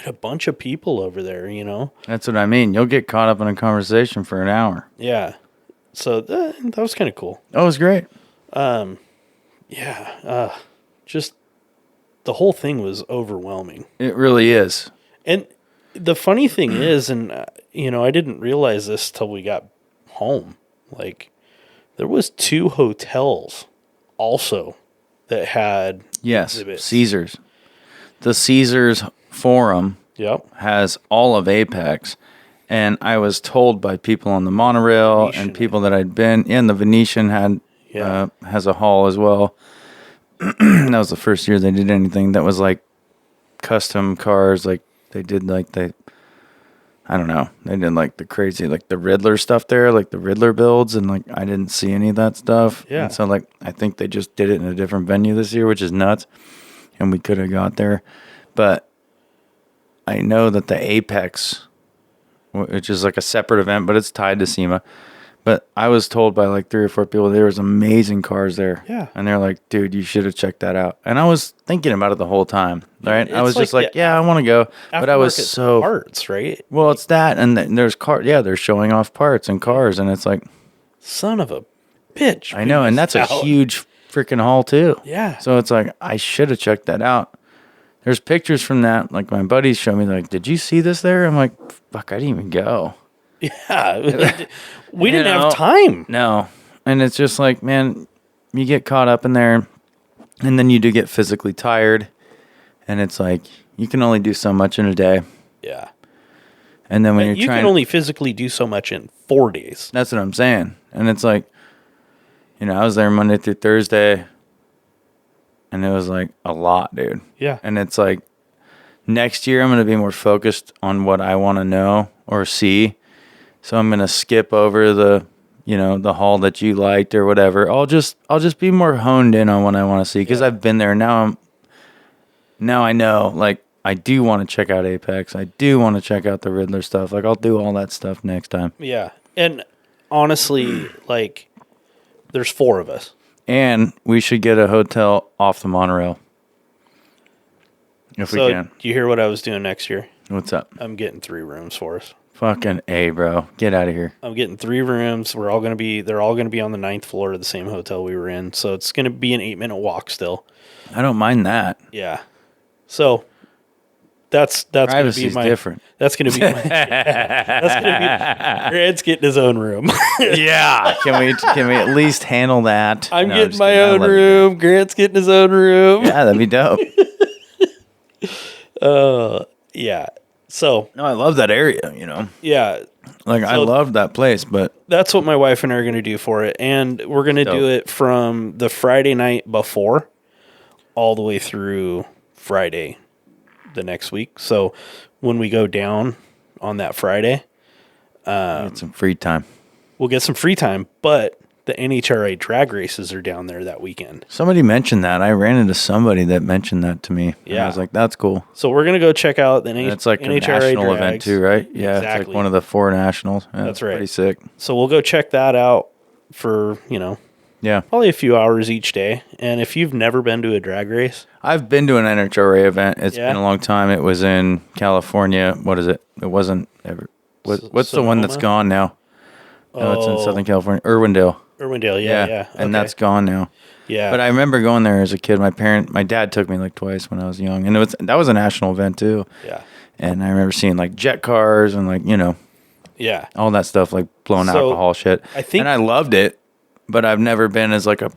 a bunch of people over there, you know.
That's what I mean. You'll get caught up in a conversation for an hour.
Yeah. So that was kind of cool.
That was great.
Just the whole thing was overwhelming.
It really is.
And the funny thing is, and you know, I didn't realize this till we got home. Like, there was 2 hotels also that had
Yes,
exhibits.
Caesars. The Caesars Forum
Yep.
has all of Apex. And I was told by people on the monorail
Venetian.
and people that I'd been in, the Venetian has a hall as well. That was the first year they did anything that was like custom cars. Like they did I don't know. They did like the crazy, like the Riddler stuff there, like the Riddler builds. And like, I didn't see any of that stuff.
Yeah.
And so like, I think they just did it in a different venue this year, which is nuts. And we could have got there. But I know that the Apex, which is like a separate event, but it's tied to SEMA. But I was told by like 3 or 4 people there was amazing cars there.
Yeah.
And they're like, dude, you should have checked that out. And I was thinking about it the whole time. Right. I was
It's
just like, yeah, I want to go. But I was
aftermarket
so
parts, right?
well, it's that, and there's they're showing off parts and cars, and it's like,
Son of a bitch.
I know, and that's a huge freaking haul too.
Yeah.
So it's like I should have checked that out. There's pictures from that. Like my buddies show me, like, did you see this there? I'm like, fuck, I didn't even go.
Yeah. We
You
didn't
know?
have time.
No, and it's just like, man, you get caught up in there, and then you do get physically tired, and it's like you can only do so much in a day.
Yeah.
And then when
You
you're trying,
can only physically do so much in 4 days.
that's what I'm saying. And it's like, you know, I was there Monday through Thursday, and it was like a lot, dude.
Yeah.
And it's like next year I'm going to be more focused on what I want to know or see. So I'm going to skip over the, you know, the hall that you liked or whatever. I'll just be more honed in on what I want to see because I've been there. Now I know, like, I do want to check out Apex. I do want to check out the Riddler stuff. Like, I'll do all that stuff next time.
Yeah. And honestly, like, there's 4 of us.
And we should get a hotel off the monorail. If we
So,
can.
do you hear what I was doing next year?
What's up?
I'm getting 3 rooms for us.
Fucking A, bro. Get out of here.
I'm getting 3 rooms. They're all going to be on the 9th floor of the same hotel we were in. So it's going to be an 8-minute walk still.
I don't mind that.
Yeah. So that's going to
Privacy's
be my
different.
That's going to be my that's going to be Grad's getting his own room.
Yeah. Can we at least handle that?
I'm
No,
getting
just
my
kidding. I
own
love you.
room. Grant's getting his own room.
Yeah, that'd be dope.
Yeah. So,
No, I love that area, you know.
yeah,
Like, I
So-
love that place, but
that's what my wife and I are going to do for it. And we're going to
Dope.
do it from the Friday night before all the way through Friday the next week. So when we go down on that Friday,
get some free time.
we'll get some free time. But the NHRA drag races are down there that weekend.
Somebody mentioned that. I ran into somebody that mentioned that to me. And
Yeah.
I was like, that's cool.
So we're going to go check out the
And it's like a
NHRA
national
drags.
event too, right? Yeah, it's
Exactly.
like one of the 4 nationals. Yeah,
That's right.
Pretty sick.
So we'll go check that out for,
Yeah.
probably a few hours each day. And if you've never been to a drag race,
I've been to an NHRA event. It's
Yeah.
been a long time. It was in California. What is it? It wasn't ever. What's the one that's
Sonoma?
gone now? No, it's in
Oh.
Southern California. Irwindale.
Irwindale, yeah.
And
Okay.
that's gone now.
yeah.
But I remember going there as a kid. My dad took me like twice when I was young, and that was a national event too.
yeah.
And I remember seeing like jet cars and like
Yeah.
all that stuff, like blowing
So,
alcohol shit.
I think-
and I loved it, but I've never been as like a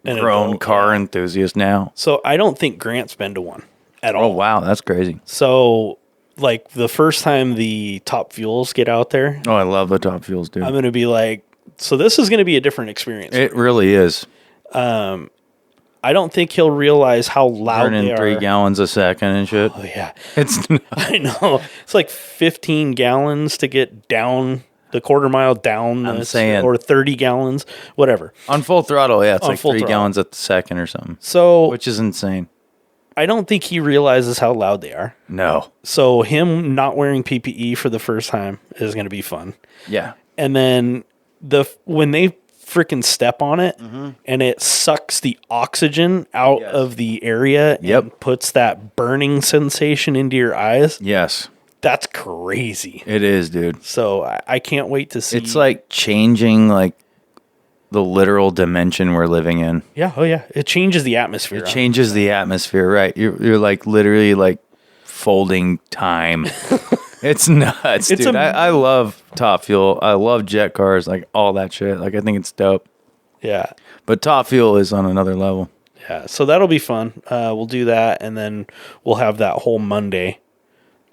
An
grown
adult,
car
yeah.
enthusiast now.
So I don't think Grant's been to one at
Oh
all.
wow, that's crazy.
So like the first time the Top Fuels get out there,
Oh, I love the Top Fuels, dude.
I'm going to be like, so this is going to be a different experience.
It really is.
I don't think he'll realize how loud
Burning
they
3
are.
gallons a second and shit.
Oh yeah.
It's
I know. It's like 15 gallons to get down the quarter mile down
I'm
this,
saying.
or 30 gallons, whatever.
on full throttle. Yeah, it's
On
like
full
3
throttle.
gallons a second or something,
So
which is insane.
I don't think he realizes how loud they are.
No.
So him not wearing PPE for the first time is going to be fun.
Yeah.
And then when they freaking step on it and it sucks the oxygen out of the area and puts that burning sensation into your eyes.
Yes.
That's crazy.
It is, dude.
So I can't wait to see.
It's like changing like the literal dimension we're living in.
Yeah. Oh yeah. It changes the atmosphere.
It changes the atmosphere, right? You're like literally like folding time. It's nuts, dude. I love Top Fuel. I love jet cars, like all that shit. Like I think it's dope.
Yeah.
But Top Fuel is on another level.
Yeah. So that'll be fun. We'll do that, and then we'll have that whole Monday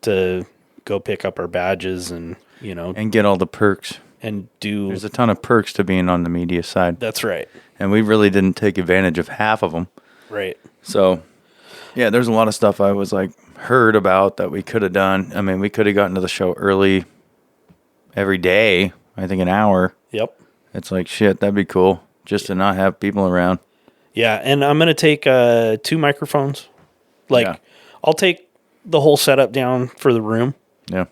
to go pick up our badges and
and get all the perks.
And do.
There's a ton of perks to being on the media side.
That's right.
And we really didn't take advantage of half of them.
Right.
So, yeah, there's a lot of stuff I was like heard about that we could have done. I mean, we could have gotten to the show early every day. I think an hour.
Yep.
It's like shit. That'd be cool just to not have people around.
Yeah, and I'm gonna take 2 microphones. I'll take the whole setup down for the room.
Yeah.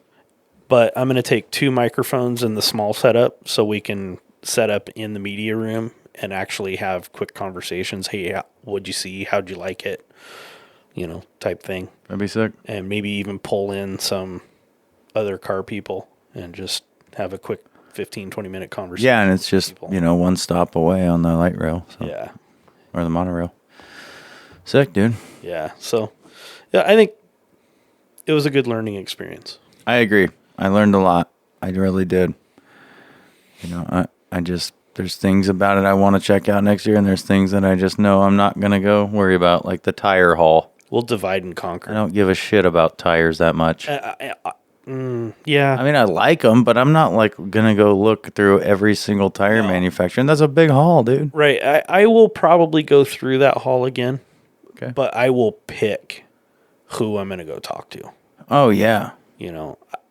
But I'm going to take 2 microphones in the small setup so we can set up in the media room and actually have quick conversations. Hey, what'd you see? How'd you like it? Type thing.
That'd be sick.
And maybe even pull in some other car people and just have a quick 15, 20-minute conversation.
Yeah, and it's just, one stop away on the light rail. So.
Yeah.
Or the monorail. Sick, dude.
Yeah. So, yeah, I think it was a good learning experience.
I agree. I learned a lot. I really did. I just, there's things about it I want to check out next year, and there's things that I just know I'm not going to go worry about, like the tire haul.
We'll divide and conquer.
I don't give a shit about tires that much.
Yeah.
I mean, I like them, but I'm not like going to go look through every single tire manufacturer. And that's a big haul, dude.
Right. I will probably go through that haul again.
Okay.
But I will pick who I'm going to go talk to.
Oh, yeah.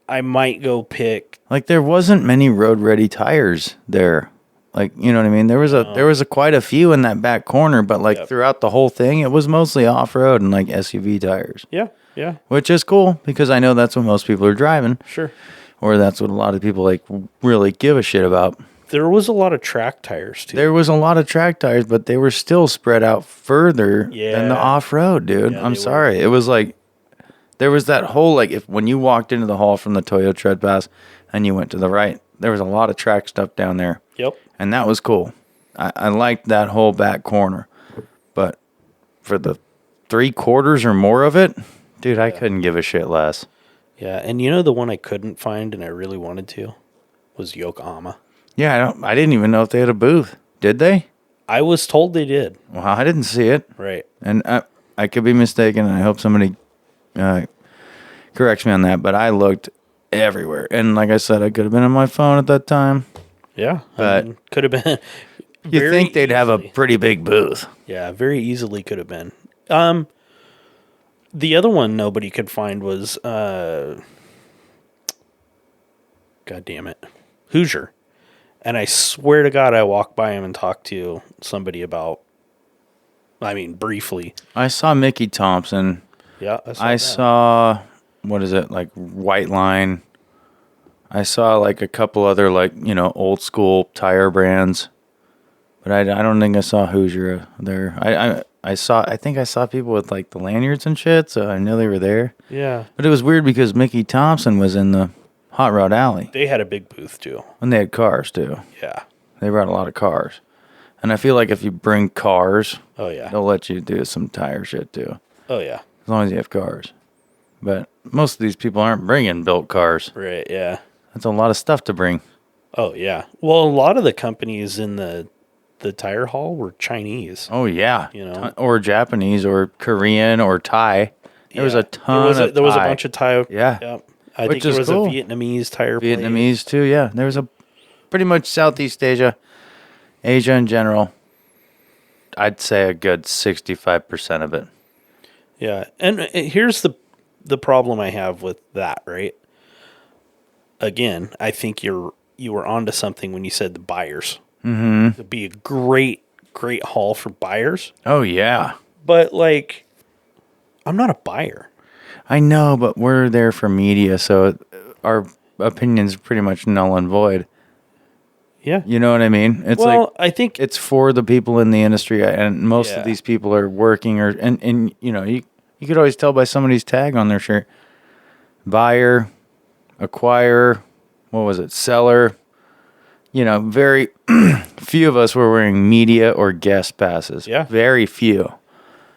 I might go pick.
Like there wasn't many road ready tires there. Like, you know what I mean? There was quite a few in that back corner, but like throughout the whole thing, it was mostly off road and like SUV tires.
Yeah. Yeah.
Which is cool because I know that's what most people are driving.
Sure.
Or that's what a lot of people like really give a shit about.
There was a lot of track tires too.
There was a lot of track tires, but they were still spread out further than the off road, dude.
Yeah,
I'm sorry. It was like there was that whole like when you walked into the hall from the Toyo Tread Pass and you went to the right, there was a lot of track stuff down there.
Yep.
And that was cool. I liked that whole back corner. But for the 3/4 or more of it, dude, I couldn't give a shit less.
Yeah, and the one I couldn't find and I really wanted to was Yokohama.
Yeah, I didn't even know if they had a booth. Did they?
I was told they did.
Well, I didn't see it.
Right.
And I could be mistaken, and I hope somebody corrects me on that, but I looked everywhere. And like I said, I could have been on my phone at that time.
Yeah.
But
could have been.
You think they'd have a pretty big booth.
Yeah, very easily could have been. The other one nobody could find was, God damn it, Hoosier. And I swear to God, I walked by him and talked to somebody about, briefly.
I saw Mickey Thompson.
Yeah,
I saw, what is it, like White Line. I saw like a couple other like, old school tire brands. But I don't think I saw Hoosier there. I think I saw people with like the lanyards and shit, so I knew they were there.
Yeah.
But it was weird because Mickey Thompson was in the Hot Rod Alley.
They had a big booth too.
And they had cars too.
Yeah.
They brought a lot of cars. And I feel like if you bring cars,
oh yeah,
they'll let you do some tire shit too.
Oh yeah.
As long as you have cars. But most of these people aren't bringing built cars.
Right, yeah.
That's a lot of stuff to bring.
Oh yeah. Well, a lot of the companies in the tire hall were Chinese.
Oh yeah. Or Japanese or Korean or Thai. There was a ton of
There was a bunch of Thai.
Yeah.
Yep. I think there was
cool.
a Vietnamese tire
Vietnamese too, yeah. There was a pretty much Southeast Asia in general. I'd say a good 65% of it.
Yeah. And here's the problem I have with that, right? Again, I think you were onto something when you said the buyers.
Mm-hmm.
It'd be a great haul for buyers.
Oh, yeah.
But, like, I'm not a buyer.
I know, but we're there for media, so our opinion's pretty much null and void.
Yeah.
You know what I mean? It's
I think
it's for the people in the industry, and most of these people are working, and you know, you could always tell by somebody's tag on their shirt. Buyer, acquirer, what was it? Seller. You know, very few of us were wearing media or guest passes.
Yeah.
Very few.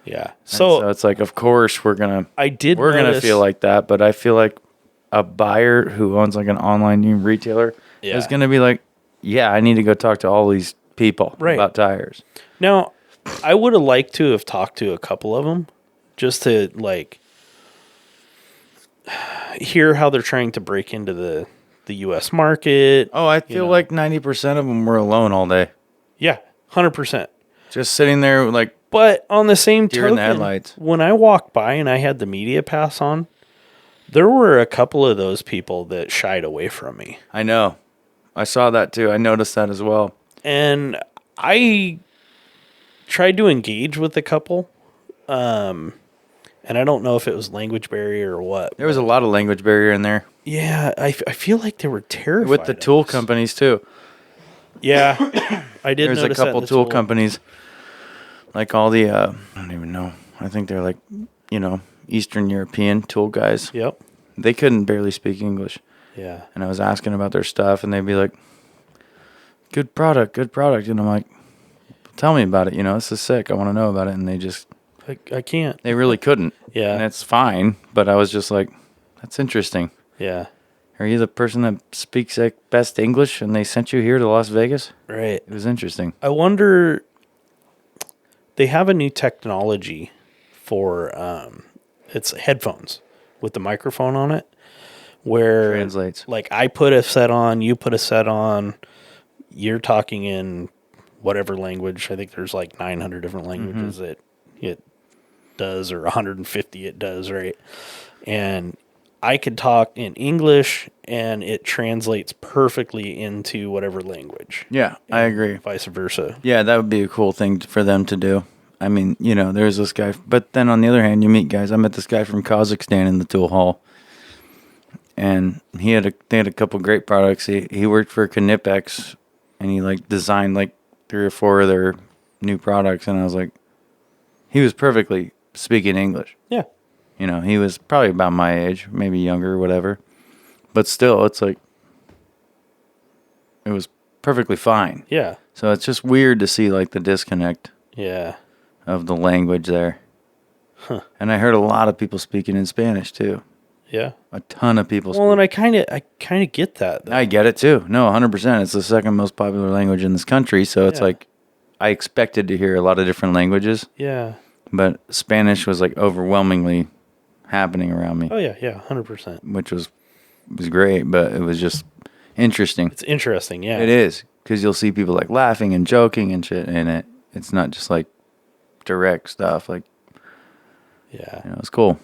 Yeah.
So it's like, of course, we're gonna feel like that, but I feel like a buyer who owns like an online retailer is gonna be like, yeah, I need to go talk to all these people about tires.
Now, I would have liked to have talked to a couple of them just to like hear how they're trying to break into the U.S. market.
Oh, I feel like 90% of them were alone all day.
Yeah, 100%.
Just sitting there like.
But on the same
deer in
token,
the headlights.
When I walked by and I had the media pass on, there were a couple of those people that shied away from me.
I know. I saw that too. I noticed that as well.
And I tried to engage with a couple. And I don't know if it was language barrier or what.
There was a lot of language barrier in there.
Yeah, I feel like they were terrified.
With the tool companies too.
Yeah, I did
There's
notice
a couple
that
tool companies. Like all the, I don't even know. I think they're like, you know, Eastern European tool guys.
Yep.
They couldn't barely speak English.
Yeah.
And I was asking about their stuff, and they'd be like, good product. And I'm like, tell me about it. You know, this is sick. I want to know about it. And they just...
I can't.
They really couldn't.
Yeah.
And it's fine. But I was just like, that's interesting.
Yeah.
Are you the person that speaks like best English, and they sent you here to Las Vegas?
Right.
It was interesting.
I wonder... They have a new technology for it's headphones with the microphone on it, where
translates.
Like I put a set on, you put a set on, you're talking in whatever language. I think there's like 900 different languages that it does, or 150 it does, right? And I could talk in English and it translates perfectly into whatever language.
Yeah, I agree.
Vice versa.
Yeah, that would be a cool thing for them to do. I mean, you know, there's this guy. But then on the other hand, you meet guys. I met this guy from Kazakhstan in the tool hall. And they had a couple great products. He worked for Knipex, and he like designed like 3 or 4 of their new products. And I was like, he was perfectly speaking English.
Yeah.
You know, he was probably about my age, maybe younger or whatever. But still, it's like, it was perfectly fine.
Yeah.
So it's just weird to see like the disconnect.
Yeah.
Of the language there.
Huh.
And I heard a lot of people speaking in Spanish too.
Yeah.
A ton of people
Well, and I kind of get that, though.
I get it too. No, 100%. It's the second most popular language in this country, so it's like I expected to hear a lot of different languages.
Yeah.
But Spanish was like overwhelmingly happening around me.
Oh yeah, 100%.
Which was great, but it was just interesting.
It's interesting, yeah.
It is, because you'll see people like laughing and joking and shit in it. It's not just like direct stuff. Like,
yeah,
you know, it's cool.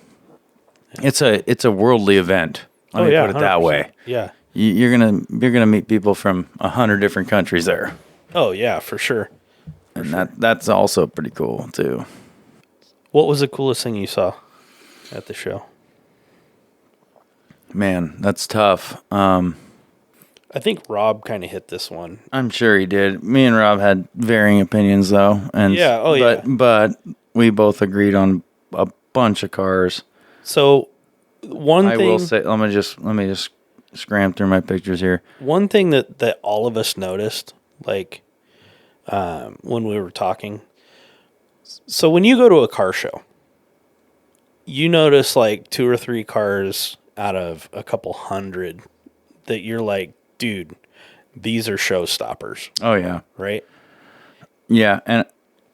Yeah. It's a worldly event. Let me put it that
100%.
way.
Yeah,
you're gonna meet people from 100 different countries there.
Oh yeah, for sure.
And that's also pretty cool too.
What was the coolest thing you saw at the show?
Man, that's tough.
I think Rob kind of hit this one.
I'm sure he did. Me and Rob had varying opinions though, and but we both agreed on a bunch of cars.
So one thing
I will say, let me just scram through my pictures here.
One thing that all of us noticed, like when we were talking. So when you go to a car show, you notice like 2 or 3 cars out of a couple hundred that you're like, dude, these are showstoppers.
Oh, yeah.
Right?
Yeah, and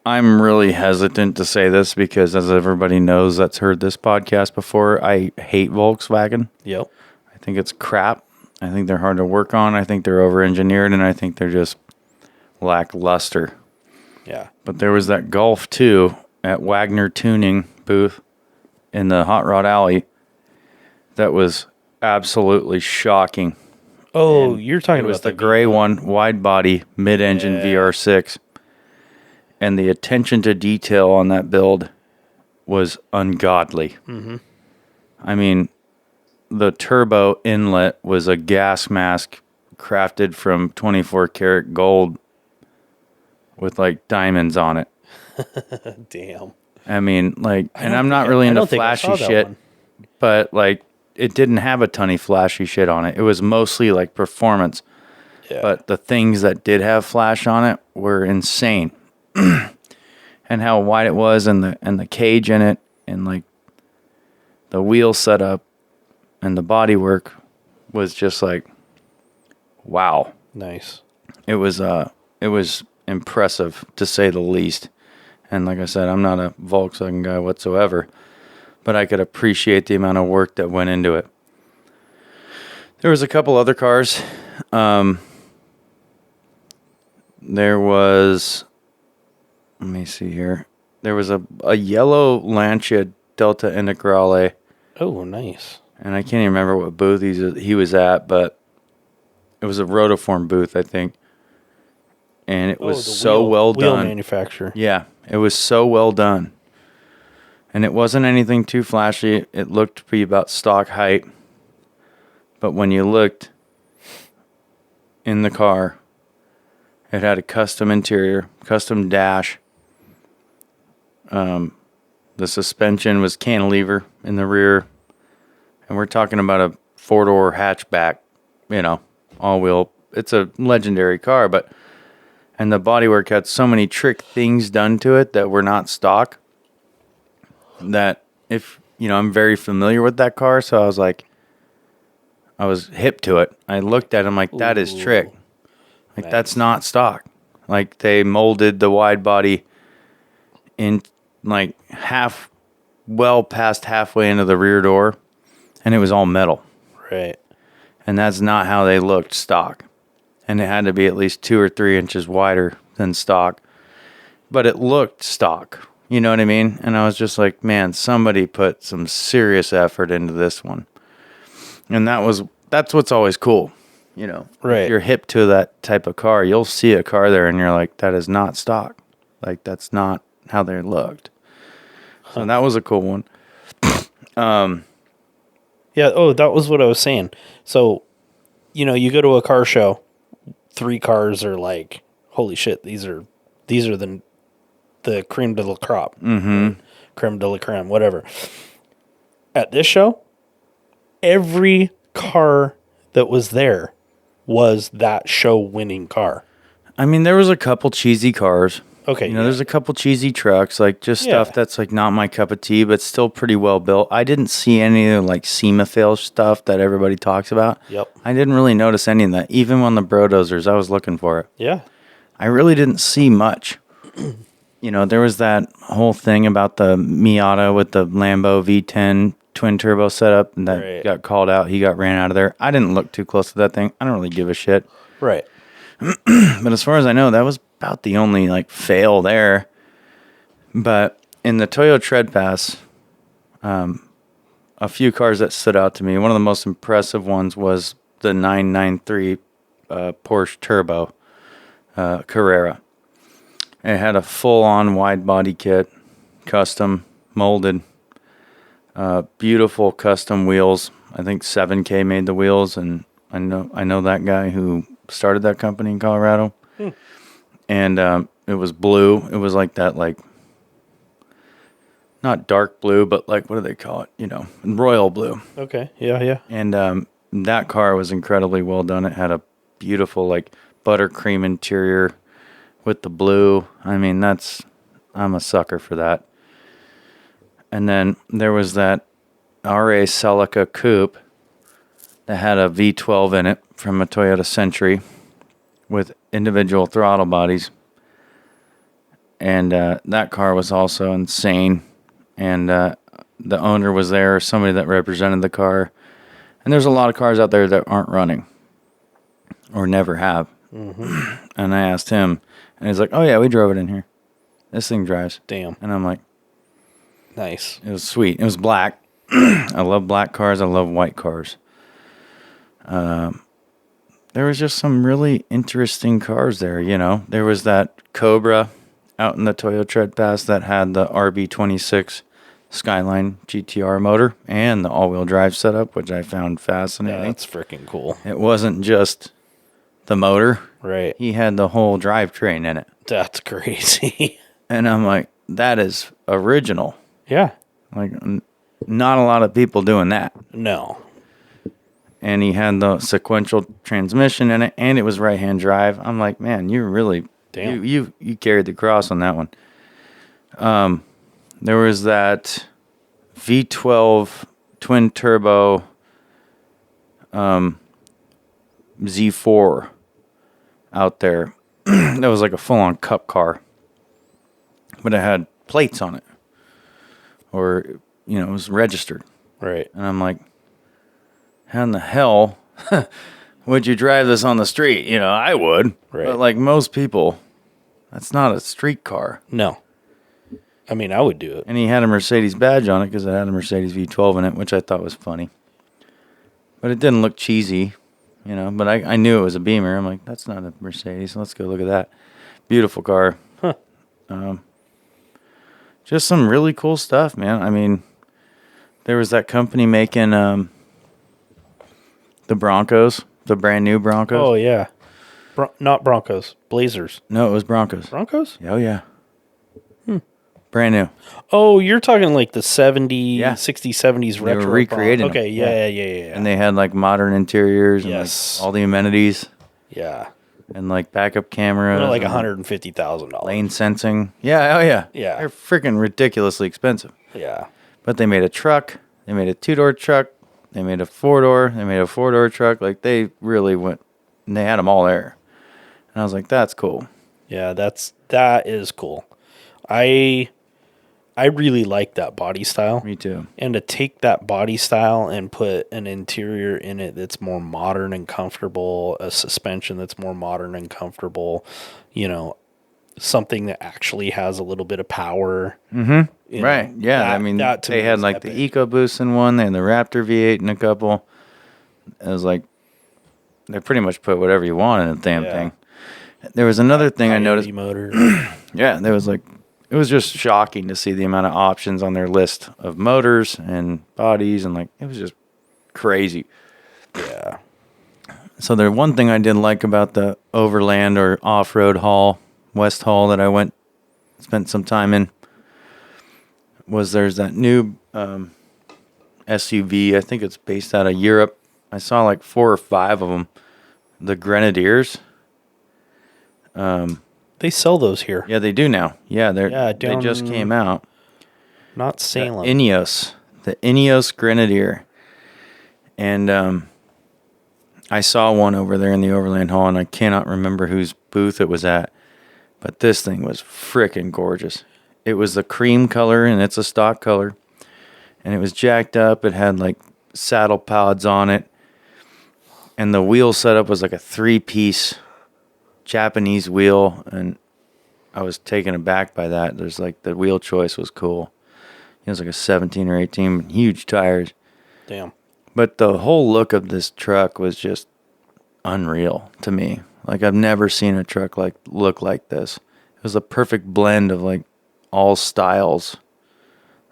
I'm really hesitant to say this because, as everybody knows that's heard this podcast before, I hate Volkswagen.
Yep.
I think it's crap. I think they're hard to work on. I think they're over-engineered, and I think they're just lackluster.
Yeah.
But there was that Golf 2 at Wagner Tuning booth in the Hot Rod Alley that was absolutely shocking.
Oh, you're talking about
it was the gray one, wide body, mid-engine VR6. And the attention to detail on that build was ungodly. Mm-hmm. I mean, the turbo inlet was a gas mask crafted from 24 karat gold with like diamonds on it.
Damn.
I mean, like, and I'm not really into flashy shit, but like, it didn't have a ton of flashy shit on it. It was mostly like performance.
Yeah.
But the things that did have flash on it were insane. And how wide it was, and the cage in it, and like the wheel setup and the bodywork was just like, wow.
Nice.
It was impressive, to say the least. And like I said, I'm not a Volkswagen guy whatsoever, but I could appreciate the amount of work that went into it. There was a couple other cars. There was, let me see here. There was a yellow Lancia Delta Integrale.
Oh, nice.
And I can't even remember what booth he was at, but it was a Rotoform booth, I think. And it was so well done.
Wheel manufacturer.
Yeah, it was so well done. And it wasn't anything too flashy. It looked to be about stock height. But when you looked in the car, it had a custom interior, custom dash. The suspension was cantilever in the rear. And we're talking about a four-door hatchback, all-wheel. It's a legendary car, and the bodywork had so many trick things done to it that were not stock, that I'm very familiar with that car, so I was hip to it. I looked at him like, that is trick. Like, nice. That's not stock. Like, they molded the wide body in like well past halfway into the rear door, and it was all metal.
Right.
And that's not how they looked stock. And it had to be at least 2 or 3 inches wider than stock. But it looked stock. You know what I mean? And I was just like, man, somebody put some serious effort into this one. And that's what's always cool.
Right.
If you're hip to that type of car, you'll see a car there and you're like, that is not stock. Like, that's not how they looked. So that was a cool one.
Yeah, that was what I was saying. So, you go to a car show, 3 cars are like, holy shit, these are the creme de la crop.
Mm-hmm.
Creme de la creme, whatever. At this show, every car that was there was that show winning car.
I mean, there was a couple cheesy cars.
Okay.
There's a couple cheesy trucks, like just stuff that's like not my cup of tea, but still pretty well built. I didn't see any of the like SEMA fail stuff that everybody talks about.
Yep.
I didn't really notice any of that. Even on the Brodozers, I was looking for it.
Yeah.
I really didn't see much. There was that whole thing about the Miata with the Lambo V10 twin turbo setup, and that got called out. He got ran out of there. I didn't look too close to that thing. I don't really give a shit.
Right.
But as far as I know, that was about the only like fail there. But in the Toyo Tread Pass, a few cars that stood out to me. One of the most impressive ones was the 993 Porsche Turbo Carrera. It had a full-on wide body kit, custom molded, beautiful custom wheels. I think 7K made the wheels, and I know that guy who started that company in Colorado. And it was blue. It was like that, like, not dark blue, but like, what do they call it? Royal blue.
Okay. Yeah.
And that car was incredibly well done. It had a beautiful, like, buttercream interior with the blue. I mean, I'm a sucker for that. And then there was that RA Celica coupe that had a V12 in it from a Toyota Century with individual throttle bodies. And that car was also insane. And the owner was there, somebody that represented the car. And there's a lot of cars out there that aren't running or never have. Mm-hmm. And I asked him, and he's like, oh, yeah, we drove it in here. This thing drives.
Damn.
And I'm like,
nice.
It was sweet. It was black. I love black cars. I love white cars. There was just some really interesting cars there, There was that Cobra out in the Toyo Tread Pass that had the RB26 Skyline GTR motor and the all-wheel drive setup, which I found fascinating.
That's freaking cool.
It wasn't just the motor.
Right.
He had the whole drivetrain in it.
That's crazy.
And I'm like, that is original.
Yeah.
Like, not a lot of people doing that.
No.
And he had the sequential transmission in it, and it was right-hand drive. I'm like, man, you really,
Damn.
you carried the cross on that one. There was that V12 twin turbo Z4 out there. That was like a full-on cup car, but it had plates on it, or it was registered.
Right.
And I'm like, how in the hell would you drive this on the street? I would.
Right.
But like most people, that's not a street car.
No. I mean, I would do it.
And he had a Mercedes badge on it because it had a Mercedes V12 in it, which I thought was funny. But it didn't look cheesy, But I knew it was a Beamer. I'm like, that's not a Mercedes. Let's go look at that. Beautiful car.
Huh.
Just some really cool stuff, man. I mean, there was that company making the Broncos, the brand new Broncos.
Oh, yeah. Not Broncos. Blazers.
No, it was Broncos.
Broncos?
Oh, yeah. Brand new.
Oh, you're talking like the 70s,
Yeah.
60s, 70s
They
retro.
were recreating
Okay,
them.
yeah.
And they had like modern interiors and
Yes.
like all the amenities
Yeah.
and like backup cameras.
They're like
and
$150,000.
lane sensing. Yeah, oh yeah.
Yeah.
They're freaking ridiculously expensive.
Yeah.
But they made a truck. They made a 2-door truck. They made a 4-door. They made a 4-door truck. Like they really went, and they had them all there. And I was like, that's cool.
Yeah, that is cool. I really like that body style.
Me too.
And to take that body style and put an interior in it that's more modern and comfortable, a suspension that's more modern and comfortable, something that actually has a little bit of power.
Mm-hmm. Right. Yeah. They had like
epic.
the EcoBoost in one. They had the Raptor V8 in a couple. It was like, they pretty much put whatever you want in the damn thing. There was another thing I noticed.
Motor.
Yeah, it was just shocking to see the amount of options on their list of motors and bodies, and it was just crazy.
Yeah.
So the one thing I did like about the Overland or off-road haul, West Haul that I spent some time in, was there's that new SUV. I think it's based out of Europe. I saw like 4 or 5 of them. The Grenadiers.
They sell those here.
Yeah, they do now. Yeah, they
down-
just came out.
Not Salem.
The Ineos Grenadier. And I saw one over there in the Overland Hall, and I cannot remember whose booth it was at. But this thing was frickin' gorgeous. It was the cream color, and it's a stock color. And it was jacked up. It had like saddle pods on it. And the wheel setup was like a 3-piece Japanese wheel, and I was taken aback by that. There's like the wheel choice was cool. It was like a 17 or 18, huge tires.
Damn.
But the whole look of this truck was just unreal to me. Like I've never seen a truck look like this. It was a perfect blend of like all styles.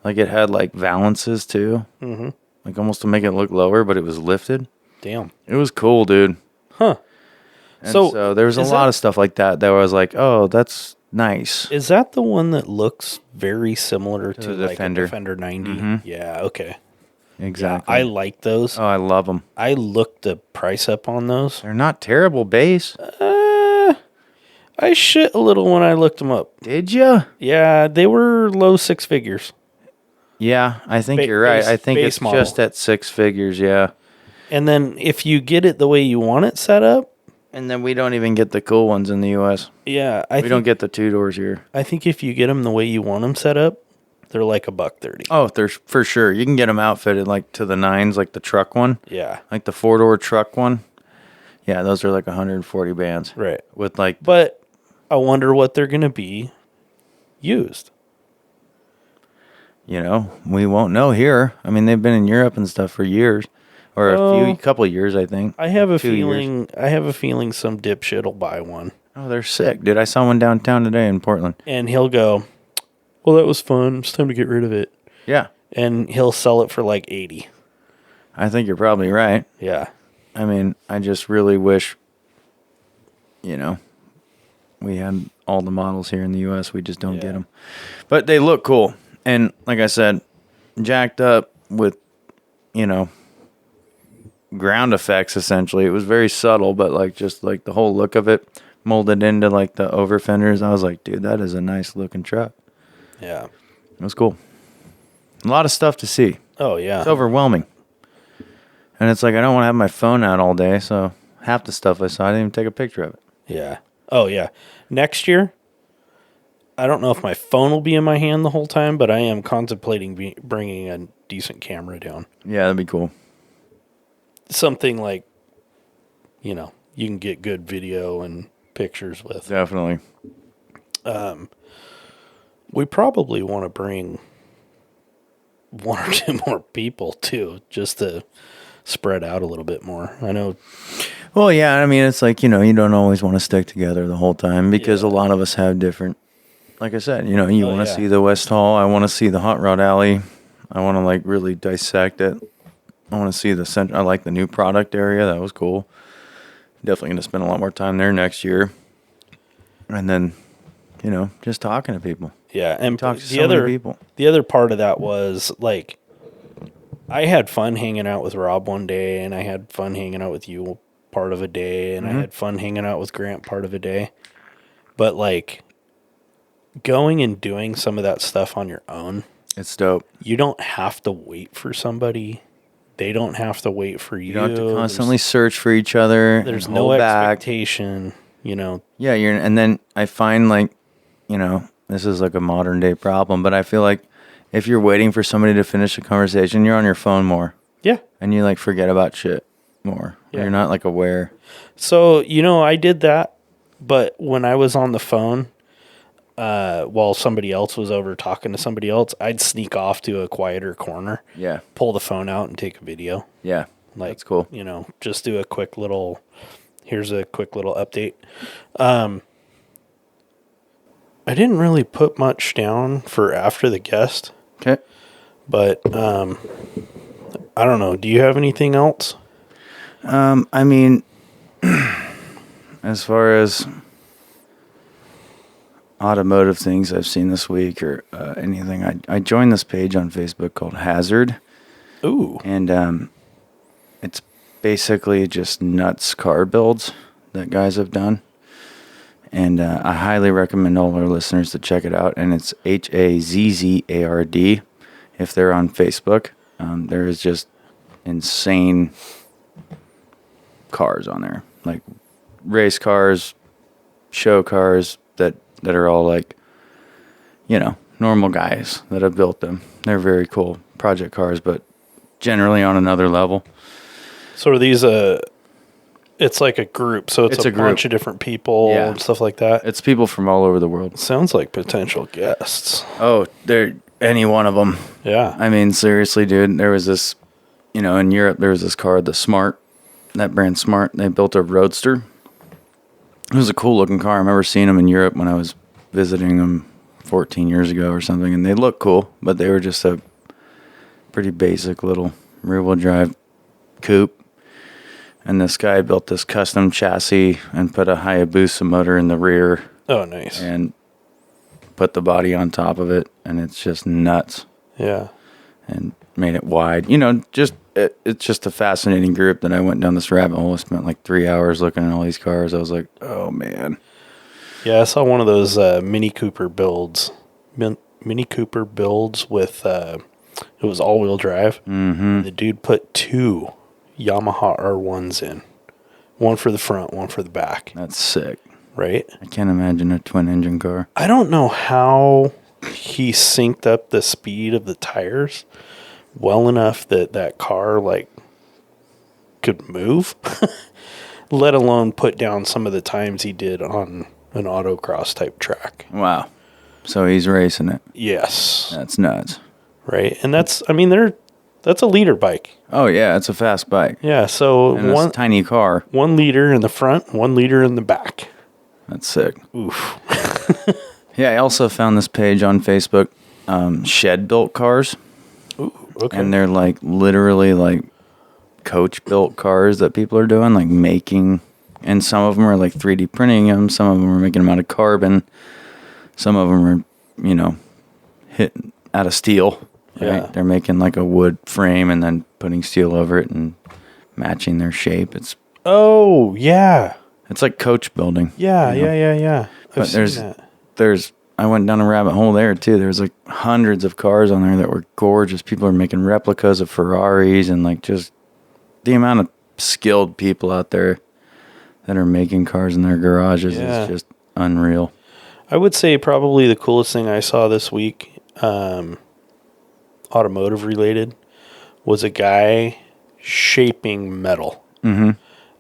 Like it had like valances too.
Mm-hmm.
Like almost to make it look lower, but it was lifted.
Damn.
It was cool, dude.
Huh.
And so there was a lot of stuff like that I was like, oh, that's nice.
Is that the one that looks very similar to
the
like
Defender.
a Defender 90?
Mm-hmm.
Yeah, okay.
Exactly.
Yeah, I like those.
Oh, I love them.
I looked the price up on those.
They're not terrible base.
I shit a little when I looked them up.
Did you?
Yeah, they were low 6 figures.
Yeah, I think you're right. I think it's
model.
just at 6 figures, yeah.
And then if you get it the way you want it set up.
And then we don't even get the cool ones in the U.S.
Yeah.
We don't get the 2-doors here.
I think if you get them the way you want them set up, they're like $130.
Oh, there's for sure. You can get them outfitted like to the 9s, like the truck one.
Yeah.
Like the 4-door truck one. Yeah, those are like 140 bands.
Right.
With like...
But I wonder what they're going to be used.
We won't know here. I mean, they've been in Europe and stuff for years. Or a couple of years, I think.
I have a
2 years.
feeling some dipshit will buy one.
Oh, they're sick, dude. I saw one downtown today in Portland.
And he'll go, well, that was fun. It's time to get rid of it.
Yeah.
and he'll sell it for like 80.
I think you're probably right.
Yeah.
I mean, I just really wish, we had all the models here in the U.S. We just don't get them. But they look cool. And like I said, jacked up with, ground effects, essentially. It was very subtle, but just the whole look of it molded into the over fenders. I was like, dude, that is a nice looking truck.
Yeah.
It was cool. A lot of stuff to see.
Oh, yeah.
It's overwhelming. And it's I don't want to have my phone out all day, so half the stuff I saw, I didn't even take a picture of it.
Yeah. Oh, yeah. Next year, I don't know if my phone will be in my hand the whole time, but I am contemplating bringing a decent camera down.
Yeah, that'd be cool.
Something you can get good video and pictures with.
Definitely.
We probably want to bring one or two more people, too, just to spread out a little bit more. I know.
Well, yeah, I mean, it's you don't always want to stick together the whole time because a lot of us have different, like I said, you want to see the West Hall. I want to see the Hot Rod Alley. I want to really dissect it. I want to see the center. I like the new product area. That was cool. Definitely going to spend a lot more time there next year. And then, just talking to people.
Yeah, and
talk to so many people.
The other part of that was I had fun hanging out with Rob one day, and I had fun hanging out with you part of a day, and I had fun hanging out with Grant part of a day. But going and doing some of that stuff on your own,
it's dope.
You don't have to wait for somebody. They don't have to wait for you.
You don't have to constantly search for each other.
There's no expectation, Yeah,
and then I find this is a modern day problem, but I feel if you're waiting for somebody to finish a conversation, you're on your phone more.
Yeah.
And you forget about shit more. Yeah. You're not aware.
So, I did that, but when I was on the phone, while somebody else was over talking to somebody else, I'd sneak off to a quieter corner.
Yeah.
Pull the phone out and take a video.
Yeah. That's cool.
Just do here's a quick little update. I didn't really put much down for after the guest.
Okay.
But, I don't know. Do you have anything else?
I mean, as far as automotive things I've seen this week or anything, I joined this page on Facebook called Hazard.
Ooh.
And it's basically just nuts car builds that guys have done. And I highly recommend all our listeners to check it out. And it's HAZZARD if they're on Facebook. There is just insane cars on there. Race cars, show cars that are all normal guys that have built them. They're very cool project cars, but generally on another level.
So are these it's like a group, so it's a bunch of different people and stuff like that?
It's people from all over the world.
Sounds like potential guests.
Oh, they're any one of them.
Yeah.
I mean, seriously, dude, there was this, in Europe, there was this car, the Smart, that brand Smart. They built a Roadster. It was a cool looking car. I remember seeing them in Europe when I was visiting them 14 years ago or something, and they looked cool, but they were just a pretty basic little rear-wheel drive coupe. And this guy built this custom chassis and put a Hayabusa motor in the rear.
Oh, nice.
And put the body on top of it, and it's just nuts.
Yeah.
And made it wide. It's just a fascinating group that I went down this rabbit hole. I spent 3 hours looking at all these cars. I was like, oh, man.
Yeah, I saw one of those Mini Cooper builds. Mini Cooper builds with, it was all-wheel drive.
Mm-hmm.
The dude put 2 Yamaha R1s in. One for the front, one for the back.
That's sick.
Right?
I can't imagine a twin-engine car.
I don't know how he synced up the speed of the tires well enough that car, could move, let alone put down some of the times he did on an autocross type track.
Wow. So he's racing it.
Yes.
That's nuts.
Right? And that's a liter bike.
Oh, yeah, it's a fast bike.
Yeah, so
and one tiny car.
1 liter in the front, 1 liter in the back.
That's sick.
Oof.
Yeah, I also found this page on Facebook, Shed Built Cars.
Okay.
And they're like literally like coach built cars that people are doing, like making, and some of them are like 3D printing them. Some of them are making them out of carbon. Some of them are, you know, hit out of steel. Right?
Yeah.
They're making like a wood frame and then putting steel over it and matching their shape. It's like coach building.
Yeah,
you know?
yeah.
But there's I went down a rabbit hole there too. There's like hundreds of cars on there that were gorgeous. People are making replicas of Ferraris, and like just the amount of skilled people out there that are making cars in their garages is just unreal.
I would say probably the coolest thing I saw this week, automotive related, was a guy shaping metal. Mm-hmm.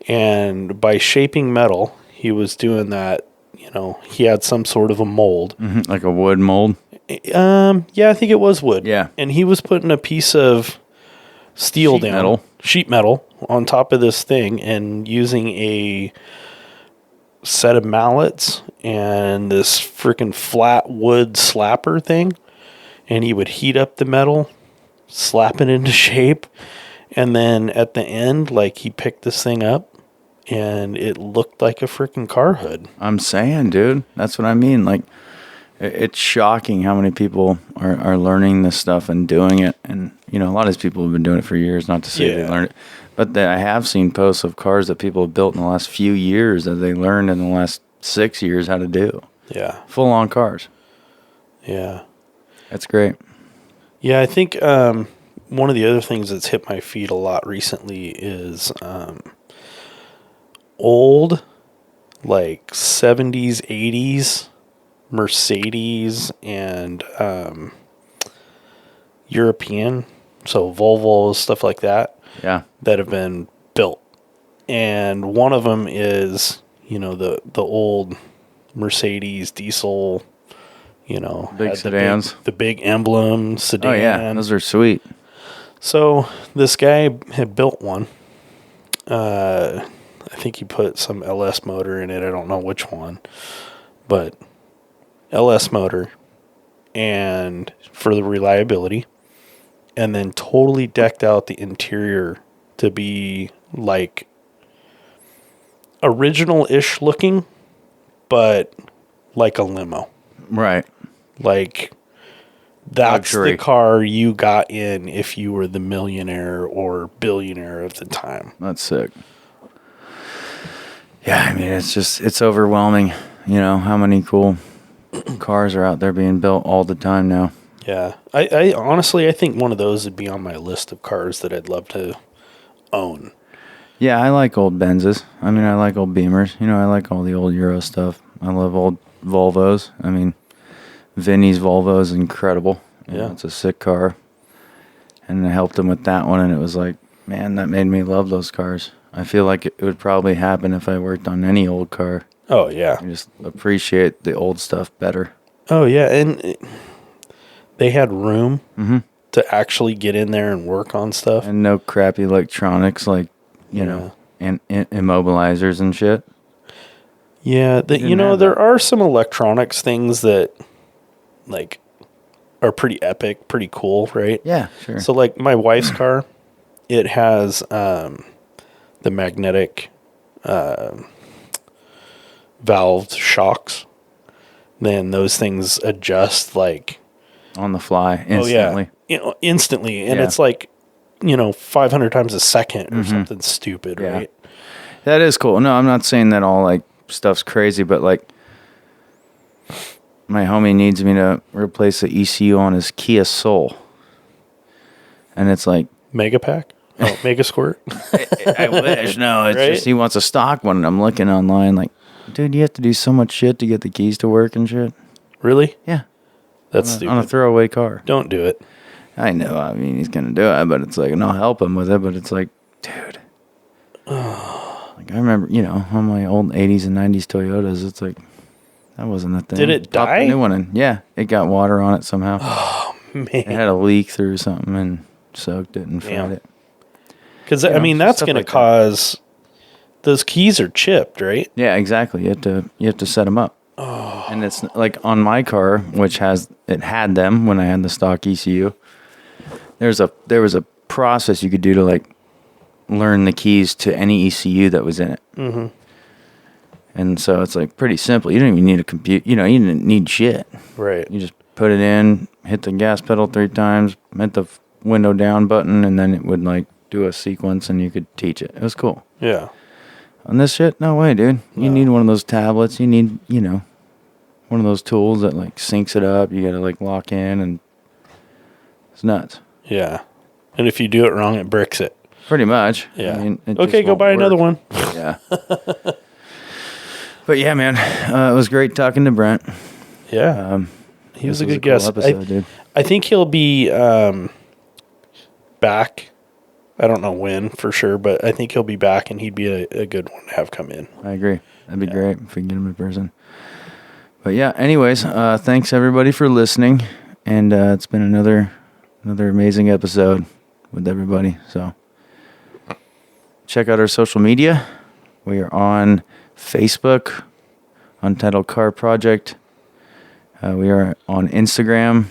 And by shaping metal, he was doing that, you know, he had some sort of a mold.
Mm-hmm. Like a wood mold?
Yeah, I think it was wood.
Yeah.
And he was putting a piece of sheet metal on top of this thing and using a set of mallets and this freaking flat wood slapper thing. And he would heat up the metal, slap it into shape. And then at the end, like, he picked this thing up and it looked like a freaking car hood.
I'm saying, dude, that's what I mean. Like, it's shocking how many people are learning this stuff and doing it. And, you know, a lot of these people have been doing it for years, not to say they learned it. But I have seen posts of cars that people have built in the last few years that they learned in the last 6 years how to do.
Yeah.
Full-on cars.
Yeah.
That's great.
Yeah, I think one of the other things that's hit my feet a lot recently is old, like 70s, 80s Mercedes and European, so Volvos, stuff like that.
Yeah.
That have been built. And one of them is, you know, the old Mercedes diesel, you know,
big sedans.
The big emblem sedan.
Oh, yeah. Those are sweet.
So this guy had built one. I think he put some LS motor in it. I don't know which one. But LS motor and for the reliability. And then totally decked out the interior to be like original-ish looking, but like a limo.
Right.
Like, that's
luxury.
The car you got in if you were the millionaire or billionaire of the time.
That's sick. Yeah, I mean, it's overwhelming, you know, how many cool cars are out there being built all the time now.
Yeah. I honestly, I think one of those would be on my list of cars that I'd love to own.
Yeah, I like old Benzes. I mean, I like old Beamers. You know, I like all the old Euro stuff. I love old Volvos. I mean, Vinny's Volvo is incredible.
Yeah.
It's a sick car. And I helped him with that one, and it was like, man, that made me love those cars. I feel like it would probably happen if I worked on any old car.
Oh, yeah.
I just appreciate the old stuff better.
Oh, yeah, and they had room to actually get in there and work on stuff.
And no crappy electronics like, you know, and immobilizers and shit.
Yeah, you know, there are some electronics things that, like, are pretty epic, pretty cool, right?
Yeah, sure.
So, like, my wife's car, it has the magnetic valved shocks. Then those things adjust, like,
on the fly, instantly.
Oh, yeah. You know, instantly. And it's like, you know, 500 times a second or something stupid, right?
That is cool. No, I'm not saying that all, like, stuff's crazy, but, like, my homie needs me to replace the ECU on his Kia Soul. And it's like...
Mega Pack? Oh, Mega Squirt?
I wish. No, it's
right?
just he wants a stock one, and I'm looking online like, dude, you have to do so much shit to get the keys to work and shit.
Really?
Yeah.
That's stupid.
On a throwaway car.
Don't do it.
I know. I mean, he's going to do it, but it's like, and I'll help him with it, but it's like, dude. Like, I remember, you know, on my old 80s and 90s Toyotas, it's like, that wasn't a thing.
Did it
Popped
die?
a new one in. Yeah, it got water on it somehow.
Oh, man.
It had a leak through something and soaked it and fried it.
Because, I mean, that's going to cause... Those keys are chipped, right?
Yeah, exactly. You have to set them up. Oh. And it's like on my car, which had them when I had the stock ECU. there was a process you could do to like learn the keys to any ECU that was in it.
Mm-hmm.
And so it's like pretty simple. You don't even need a compute. You didn't need shit.
Right.
You just put it in, hit the gas pedal 3 times, hit the window down button, and then it would like do a sequence, and you could teach it. It was cool.
Yeah.
On this shit, no way, dude. You
No.
need one of those tablets. You need, one of those tools that like syncs it up. You got to like lock in, and it's nuts.
Yeah. And if you do it wrong, it bricks it.
Pretty much.
Yeah.
I mean, it
Okay,
just
go
won't
buy another
work.
one.
Yeah. But yeah, man, it was great talking to Brent.
Yeah. He was a
This
good
cool
guest.
episode, dude.
I think he'll be back. I don't know when for sure, but I think he'll be back, and he'd be a good one to have come in.
I agree. That'd be great if we can get him in person. But yeah, anyways, thanks everybody for listening, and it's been another amazing episode with everybody. So check out our social media. We are on Facebook, Untitled Car Project. We are on Instagram,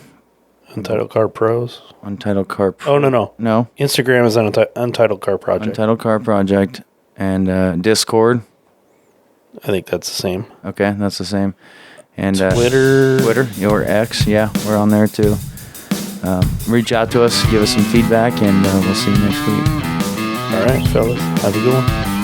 Untitled Car Pros.
Untitled Car.
Oh, no.
No,
Instagram is Untitled Car Project.
Untitled Car Project, and Discord.
I think that's the same.
Okay, that's the same. And
Twitter,
your X, yeah, we're on there too. Reach out to us, give us some feedback, and we'll see you next week.
All right, fellas. Have a good one.